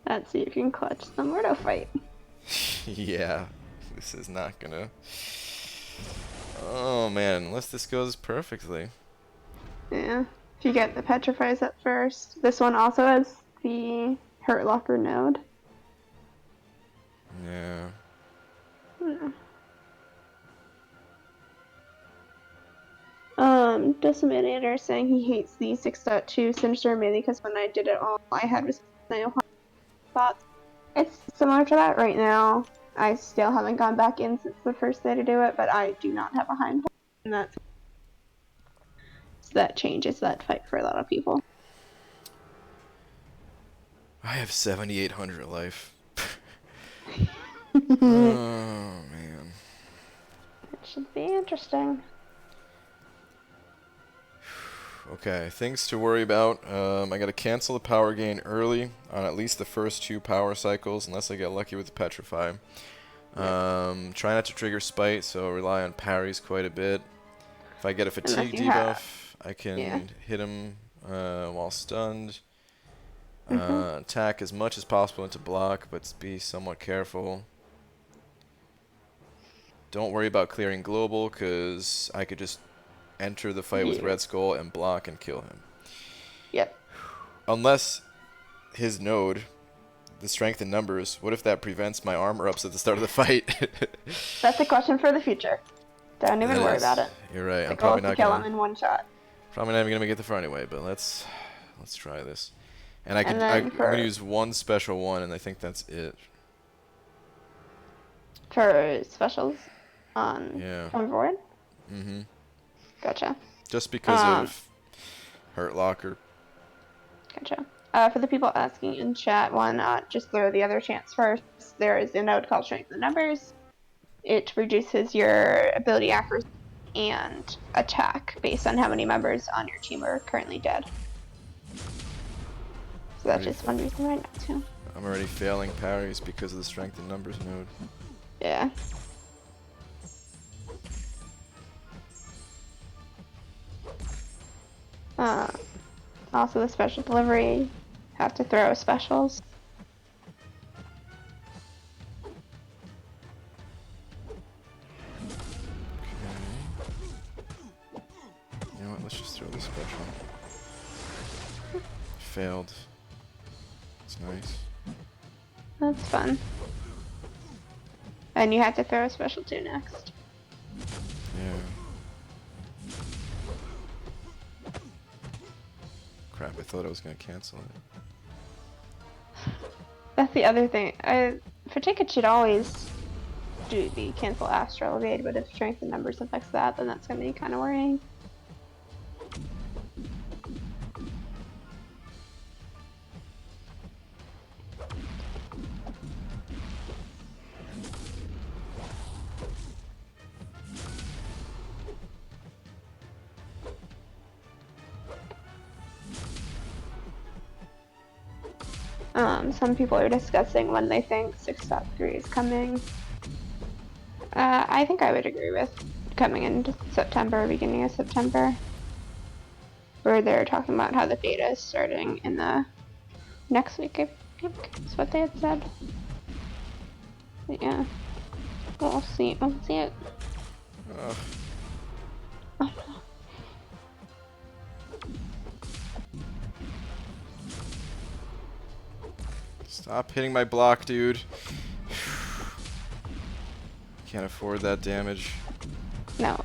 Let's see if you can clutch the Mordo fight. Yeah, this is not gonna... Oh man, unless this goes perfectly. Yeah. If you get the Petrifies up first. This one also has the Hurt Locker node. Yeah. Decimator saying he hates the 6.2 Sinister mainly because when I did it all I had was no thoughts. It's similar to that right now. I still haven't gone back in since the first day to do it, but I do not have a hind, and that changes that fight for a lot of people. I have 7,800 life. It Oh man. should be interesting. Okay, things to worry about. I gotta cancel the power gain early on at least the first 2 power cycles, unless I get lucky with the Petrify. Try not to trigger Spite, so rely on parries quite a bit. If I get a fatigue debuff, I can hit him while stunned. Attack as much as possible into block, but be somewhat careful. Don't worry about clearing global, because I could just enter the fight with Red Skull and block and kill him. Yep. Unless his node, the strength in numbers, what if that prevents my armor ups at the start of the fight? That's a question for the future. Don't even worry about it. You're right. I'm probably not kill him in one shot. Probably not even gonna make it the front anyway, but let's try this. And I'm gonna use one special one, and I think that's it. For specials on going forward? Mm-hmm. Gotcha. Just because of Hurt Locker. Gotcha. For the people asking in chat, why not just throw the other chance first? There is a node called Strength in Numbers. It reduces your ability accuracy and attack based on how many members on your team are currently dead. So that's just one reason right now too. I'm already failing parries because of the Strength in Numbers node. Yeah. Also the special delivery, have to throw specials. You know what, let's just throw the special. Failed. It's nice. That's fun. And you have to throw a special too next. Yeah. Crap, I thought I was gonna cancel it. That's the other thing. For tickets should always do the cancel astral evade, but if strength in numbers affects that, then that's gonna be kind of worrying. Some people are discussing when they think 6.3 is coming. I think I would agree with coming in September, beginning of September. Where they're talking about how the beta is starting in the next week, I think is what they had said. But yeah. We'll see. We'll see it. Ugh. Oh. Stop hitting my block, dude. Can't afford that damage. No.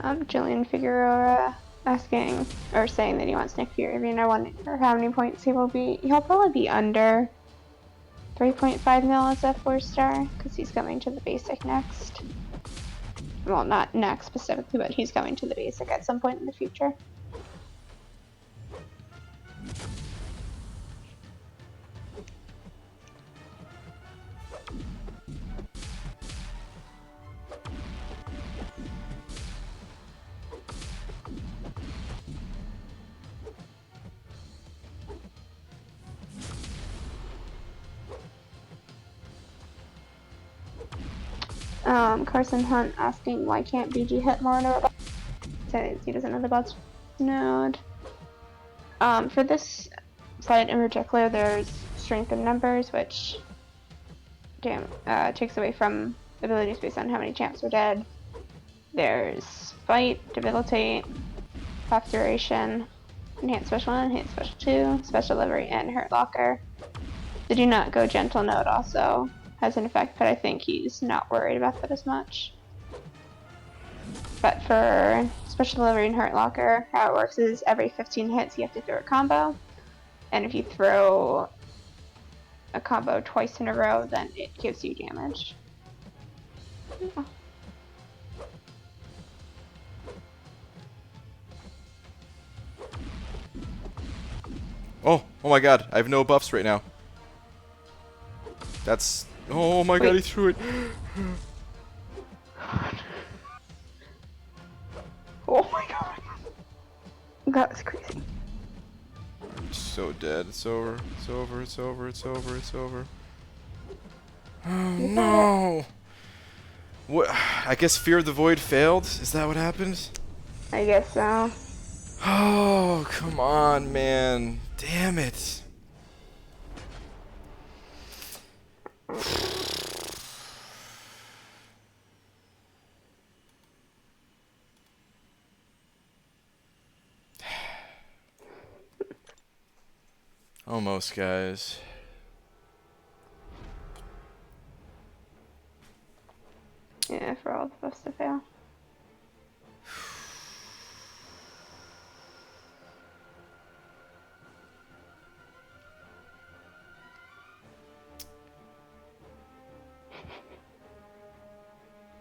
Jillian Figueroa asking or saying that he wants Nick Fury, and I wonder how many points he will be. He'll probably be under 3.5 mil as a 4-star because he's coming to the basic next. Well, not next specifically, but he's coming to the basic at some point in the future. Carson Hunt asking why can't BG hit Mordo? Says he doesn't know the bots node. For this fight in particular, there's strength in numbers, which takes away from abilities based on how many champs are dead. There's fight, debilitate, clock duration, enhanced special 1, enhanced special 2, special delivery, and hurt locker. The do not go gentle node also has an effect, but I think he's not worried about that as much. But for special delivery and hurt locker, how it works is every 15 hits you have to throw a combo, and if you throw a combo twice in a row, then it gives you damage. Oh my god, I have no buffs right now. That's... Oh my god, he threw it. Oh my god. That was crazy. I'm so dead. It's over. It's over. It's over. It's over. It's over. Oh no. What? I guess Fear of the Void failed? Is that what happened? I guess so. Oh, come on, man. Damn it. Almost, guys. Yeah, for all of us to fail.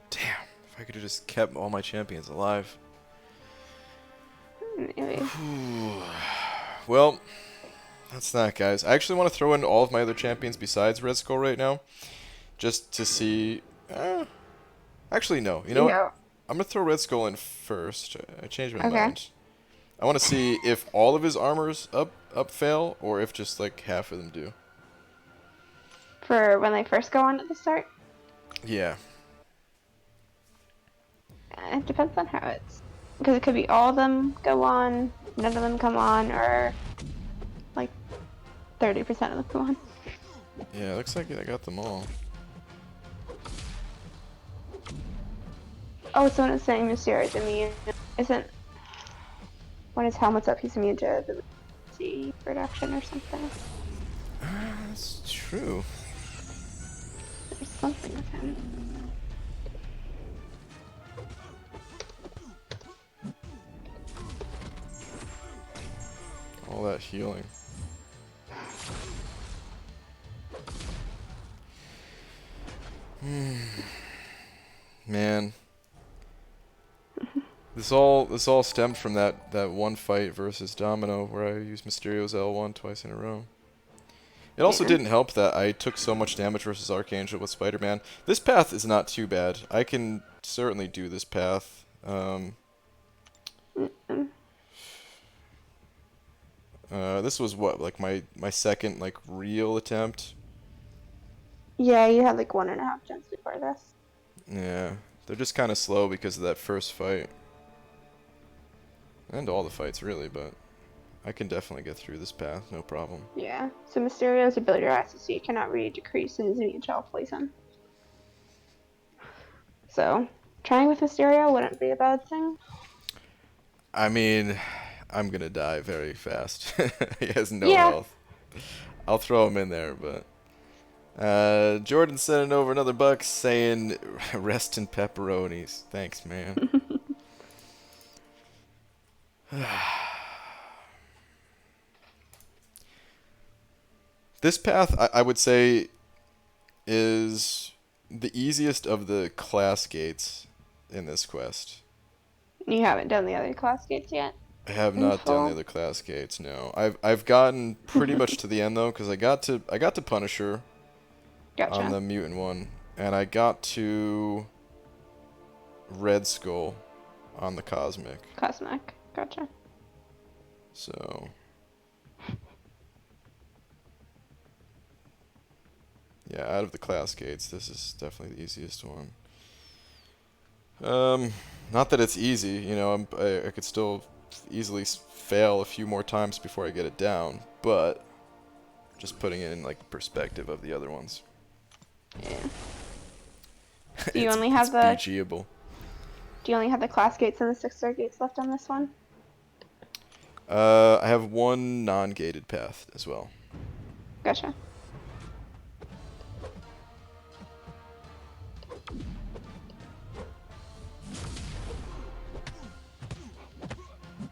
Damn. If I could have just kept all my champions alive. Maybe. Well, that's that, guys. I actually want to throw in all of my other champions besides Red Skull right now. Just to see... actually, no. You know what? I'm going to throw Red Skull in first. I changed my mind. I want to see if all of his armors up fail, or if just like half of them do. For when they first go on at the start? Yeah. It depends on how it's... Because it could be all of them go on, none of them come on, or like 30% of them go on. Yeah, it looks like I got them all. Oh, someone is saying Mysterio is immune. Isn't... When his helmet's up, he's immune to ability reduction or something. That's true. There's something with him. All that healing. Man. This all stemmed from that one fight versus Domino where I used Mysterio's L1 twice in a row. It also didn't help that I took so much damage versus Archangel with Spider-Man. This path is not too bad. I can certainly do this path. This was what, like my second like real attempt? Yeah, you had like 1.5 jumps before this. Yeah, they're just kind of slow because of that first fight. And all the fights, really, but I can definitely get through this path, no problem. Yeah, so Mysterio's ability rises, so you cannot really decrease his immune shell poison. So, trying with Mysterio wouldn't be a bad thing. I mean, I'm gonna die very fast. He has no health. I'll throw him in there, but... Jordan sending over another buck saying, rest in pepperonis. Thanks, man. This path, I would say, is the easiest of the class gates in this quest. You haven't done the other class gates yet I have in not done the full? other class gates. No, I've gotten pretty much to the end though, because I got to Punisher on Gotcha. the mutant one, and I got to Red Skull on the cosmic. Cosmic. Gotcha. So yeah, out of the class gates, this is definitely the easiest one. Not that it's easy, you know. I could still easily fail a few more times before I get it down, but just putting it in like perspective of the other ones. Yeah. Do you it's only it's have the BGable. Do you only have the class gates and the 6-star gates left on this one? I have one non-gated path as well. Gotcha.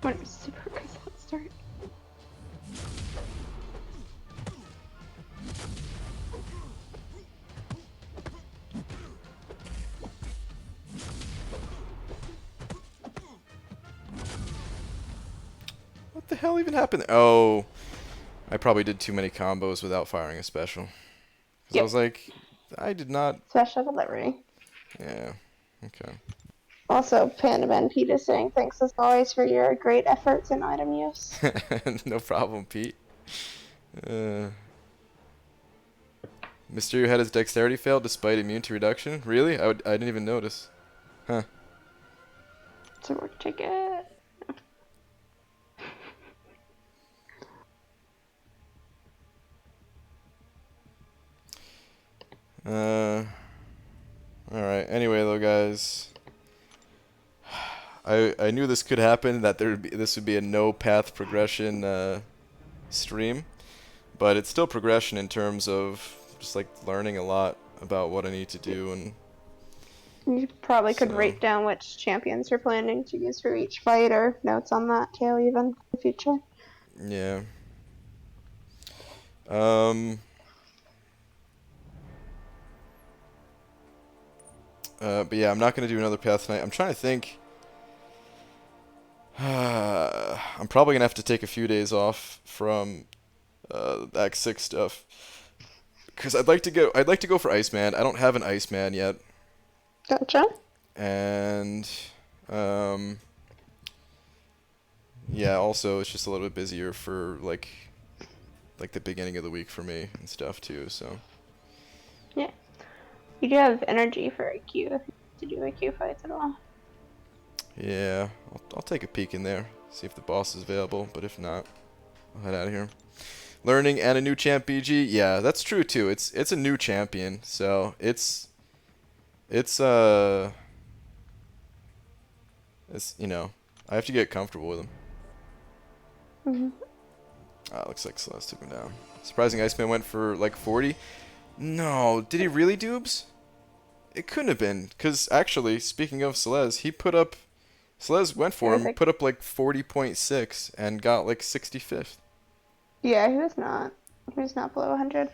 When it was super good at start. What the hell even happened? Oh, I probably did too many combos without firing a special. Because I Yep. was like, I did not. Special delivery. Yeah. Okay. Also, Panda Man Pete is saying thanks as always for your great efforts in item use. No problem, Pete. Mysterio had his dexterity fail despite immune to reduction. Really? I didn't even notice. Huh. It's a work ticket. All right. Anyway, though, guys, I knew this could happen. That this would be a no path progression stream, but it's still progression in terms of just like learning a lot about what I need to do, and You probably could so write down which champions you're planning to use for each fight, or notes on that too, even in the future. yeah. Um. But yeah, I'm not gonna do another path tonight. I'm trying to think. I'm probably gonna have to take a few days off from Act 6 stuff because I'd like to go for Iceman. I don't have an Iceman yet, Gotcha. and um, yeah. Also, it's just a little bit busier for like the beginning of the week for me and stuff too. So Yeah. You do have energy for IQ if you to do IQ fights at all. yeah, I'll take a peek in there, see if the boss is available. But if not, I'll head out of here. Learning and a new champ BG. Yeah, that's true too. It's a new champion, so it's you know, I have to get comfortable with him. Mm-hmm. Looks like Celeste took him down. Surprising Iceman went for like 40. No, did he really, Dubes? It couldn't have been, because actually, speaking of Celeste, Celeste went for him, put up like 40.6 and got like 65th. Yeah, he was not. He was not below 100.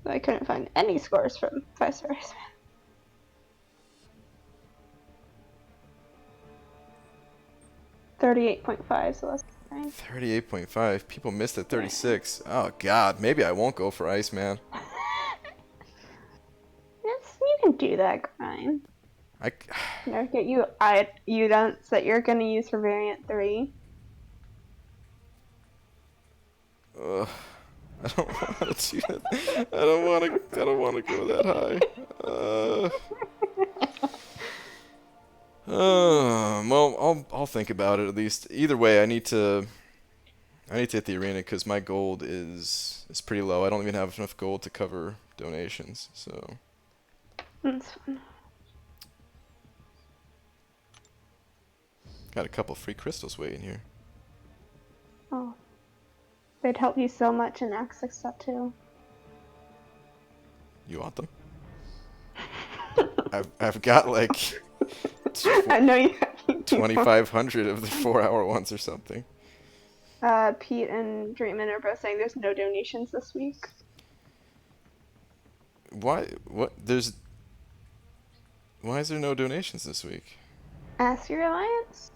I couldn't find any scores from 5-star Iceman. 38.5, so that's fine. 38.5. People missed at 36. Oh god, maybe I won't go for Iceman. Yes, you can do that, grind. I Get you units that you're gonna use for variant 3. Ugh. I don't want to do that. I don't want to go that high. Well, I'll think about it at least. Either way, I need to hit the arena because my gold is pretty low. I don't even have enough gold to cover donations. So That's fun. got a couple free crystals waiting here. Oh, they'd help you so much in Act 6 stuff too. You want them? I've got like I know you. 2,500 of the 4-hour ones or something. Pete and Dreamin are both saying there's no donations this week. Why? What? Why is there no donations this week? Ask your alliance.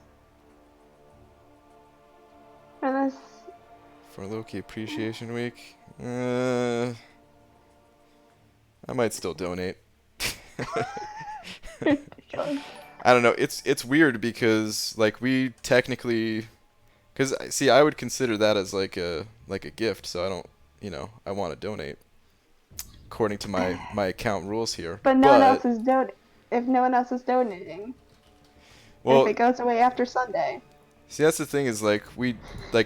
Unless. For Loki Appreciation Week? I might still donate. I don't know. It's weird because like we technically, because see, I would consider that as like a gift. So I don't, I want to donate according to my account rules here. But no one else is donating. If no one else is donating, well, if it goes away after Sunday. See, that's the thing is like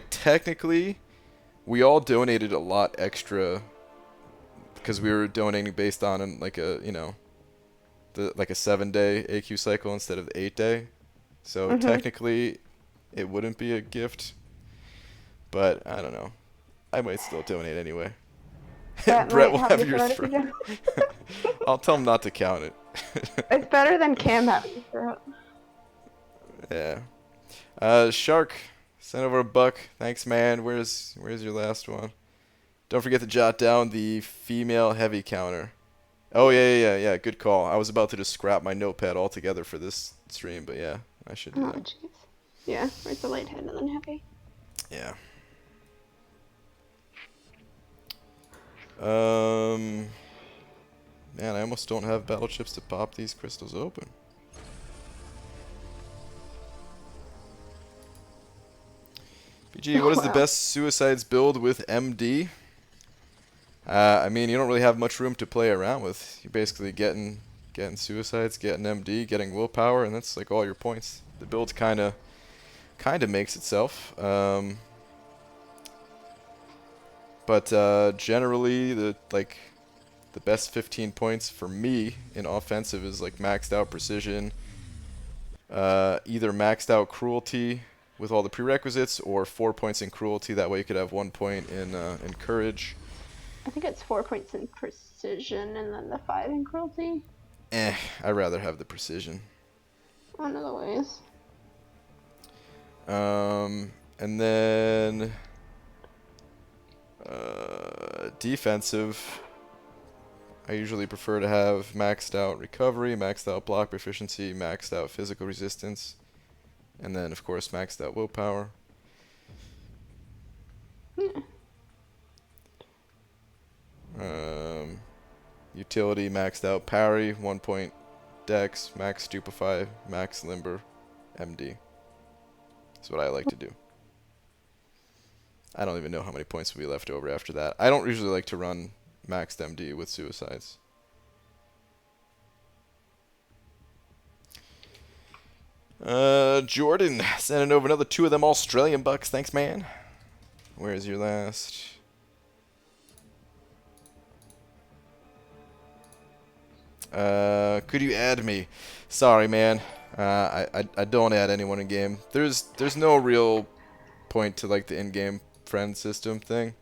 technically, we all donated a lot extra because we were donating based on like a like a 7-day AQ cycle instead of the 8-day. So technically, it wouldn't be a gift. But I don't know. I might still donate anyway. Brett will have your throat. I'll tell him not to count it. It's better than Cam having your throat. Yeah. Shark sent over $1. Thanks, man. Where's your last one? Don't forget to jot down the female heavy counter. Oh yeah. Good call. I was about to just scrap my notepad altogether for this stream, but yeah, I should do that. Oh jeez. Yeah, where's the light head and then heavy? Yeah. Man, I almost don't have battle chips to pop these crystals open. BG, what is the best suicides build with MD? I mean, you don't really have much room to play around with. You're basically getting suicides, getting MD, getting willpower, and that's like all your points. The build kind of makes itself. But generally, the best 15 points for me in offensive is like maxed out precision, either maxed out cruelty with all the prerequisites, or 4 points in cruelty. That way you could have 1 point in courage. I think it's 4 points in precision and then the 5 in cruelty. I'd rather have the precision. One of the ways. And then defensive, I usually prefer to have maxed out recovery, maxed out block proficiency, maxed out physical resistance, and then of course maxed out willpower. Yeah. Utility maxed out parry, 1 point dex, max stupefy, max limber, MD. That's what I like to do. I don't even know how many points will be left over after that. I don't usually like to run maxed MD with suicides. Jordan sending over another 2 of them Australian bucks. Thanks, man. Where's your last? Could you add me? Sorry, man. I don't add anyone in game. There's no real point to like the in-game friend system thing,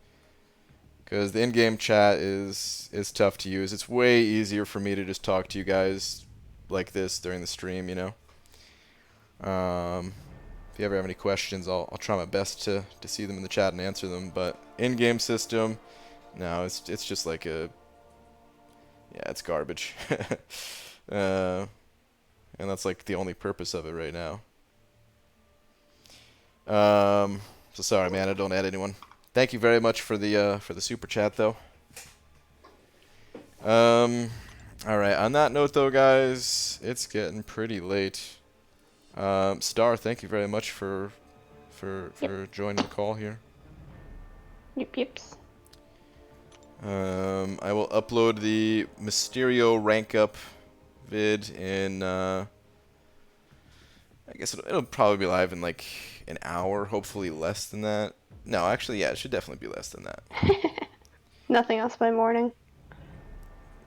because the in-game chat is tough to use. It's way easier for me to just talk to you guys like this during the stream, you know. If you ever have any questions, I'll try my best to see them in the chat and answer them. But in-game system, no, it's just like a, yeah, it's garbage. And that's like the only purpose of it right now. So sorry, man, I don't add anyone. Thank you very much for the super chat, though. All right. On that note, though, guys, it's getting pretty late. Star, thank you very much for joining the call here. Yips. I will upload the Mysterio rank up vid in. I guess it'll probably be live in like an hour. Hopefully less than that. No, actually, yeah, it should definitely be less than that. Nothing else by morning.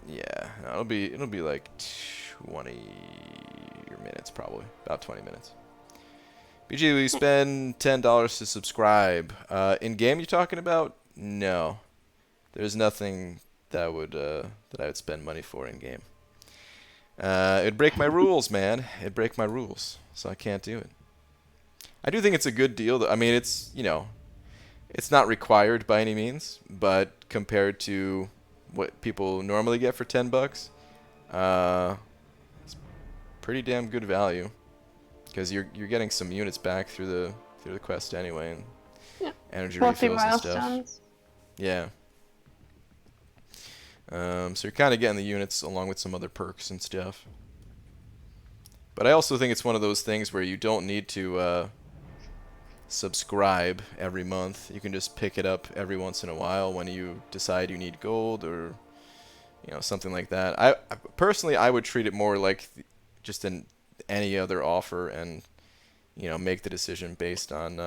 Yeah, no, it'll be like 20 minutes probably, about 20 minutes. BG, will you spend $10 to subscribe? In game, you're talking about? No, there's nothing that I would spend money for in game. It'd break my rules, man. It'd break my rules, so I can't do it. I do think it's a good deal. I mean, it's, it's not required by any means, but compared to what people normally get for $10, it's pretty damn good value because you're getting some units back through the quest anyway, and Yeah. energy Mostly refills and stuff. milestones. Yeah. So you're kind of getting the units along with some other perks and stuff. But I also think it's one of those things where you don't need to subscribe every month. You can just pick it up every once in a while when you decide you need gold or something like that. I personally I would treat it more like just any other offer, and make the decision based on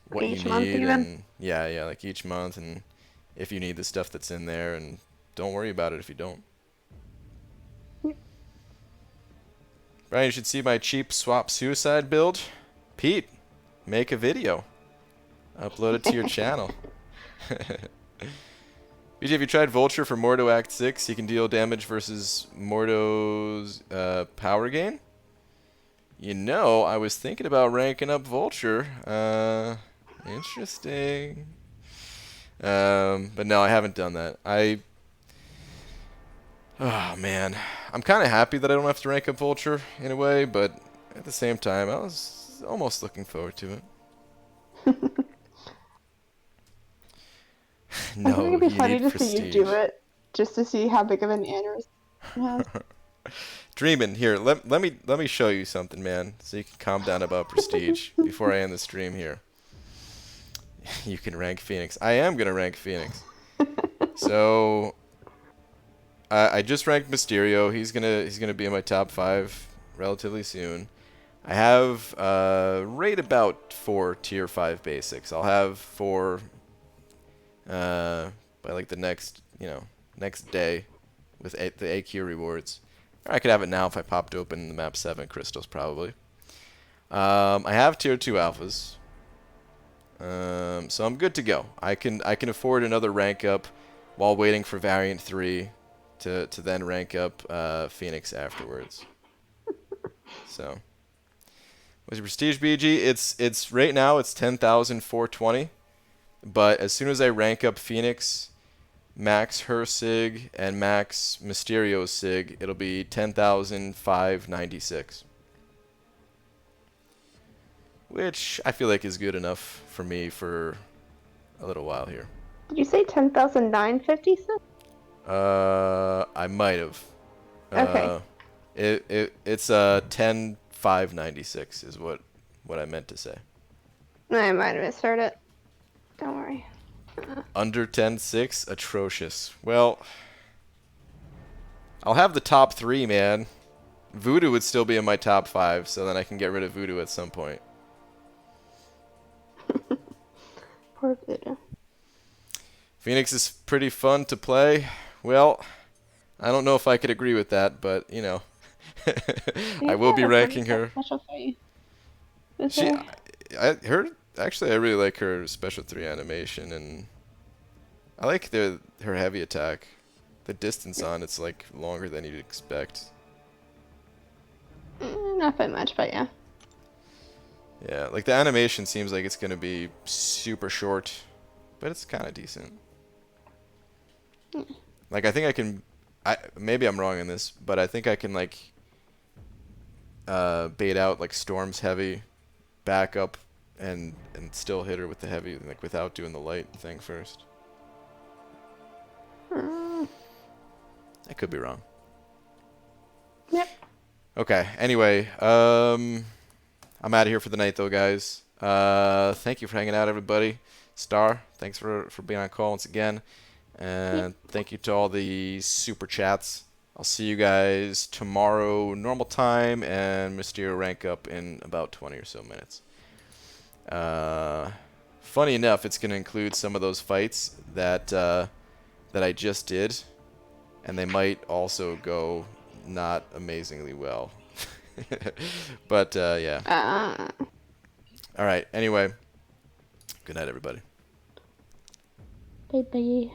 what Each you month need, even? and yeah, like each month, and if you need the stuff that's in there, and don't worry about it if you don't. Brian, you should see my cheap swap suicide build. Pete, make a video. Upload it to your channel. BJ, have you tried Vulture for Mordo Act 6? You can deal damage versus Mordo's power gain? I was thinking about ranking up Vulture. Interesting. But no, I haven't done that. Oh, man. I'm kind of happy that I don't have to rank up Vulture in a way, but at the same time, I was almost looking forward to it. I think No, it'd be you funny need to see you do prestige. it, just to see how big of an aneurysm you have. Dreamin', here, let me show you something, man, so you can calm down about prestige before I end the stream here. You can rank Phoenix. I am gonna rank Phoenix. So I just ranked Mysterio. He's gonna be in my top 5 relatively soon. I have right about 4 tier 5 basics. I'll have 4 by like the next day with the AQ rewards. Or I could have it now if I popped open the map 7 crystals probably. I have tier 2 alphas. So I'm good to go. I can afford another rank up while waiting for variant 3 to then rank up Phoenix afterwards. So what's your prestige, BG? It's right now it's 10,420, but as soon as I rank up Phoenix, max her sig and max Mysterio sig, it'll be 10,596. Which I feel like is good enough for me for a little while here. Did you say 10,956? I might have. Okay. It's 10,596 is what I meant to say. I might have misheard it. Don't worry. Under 10.6, atrocious. Well, I'll have the top 3, man. Voodoo would still be in my top 5, so then I can get rid of Voodoo at some point. Poor Voodoo. Phoenix is pretty fun to play. Well, I don't know if I could agree with that, but I will be ranking her. Special for you. Actually, I really like her special 3 animation, and I like her heavy attack. The distance on it's like longer than you'd expect. Not by much, but yeah. Yeah, like the animation seems like it's gonna be super short, but it's kind of decent. Like I think I can, maybe I'm wrong in this, but I think I can like bait out like Storm's heavy, back up, and still hit her with the heavy, like without doing the light thing first. I could be wrong. Yep. Okay. Anyway, I'm out of here for the night, though, guys. Thank you for hanging out, everybody. Star, thanks for being on call once again, and thank you to all the super chats. I'll see you guys tomorrow, normal time, and Mysterio rank up in about 20 or so minutes. Funny enough, it's going to include some of those fights that I just did, and they might also go not amazingly well. But yeah. All right. Anyway, good night, everybody. Bye bye.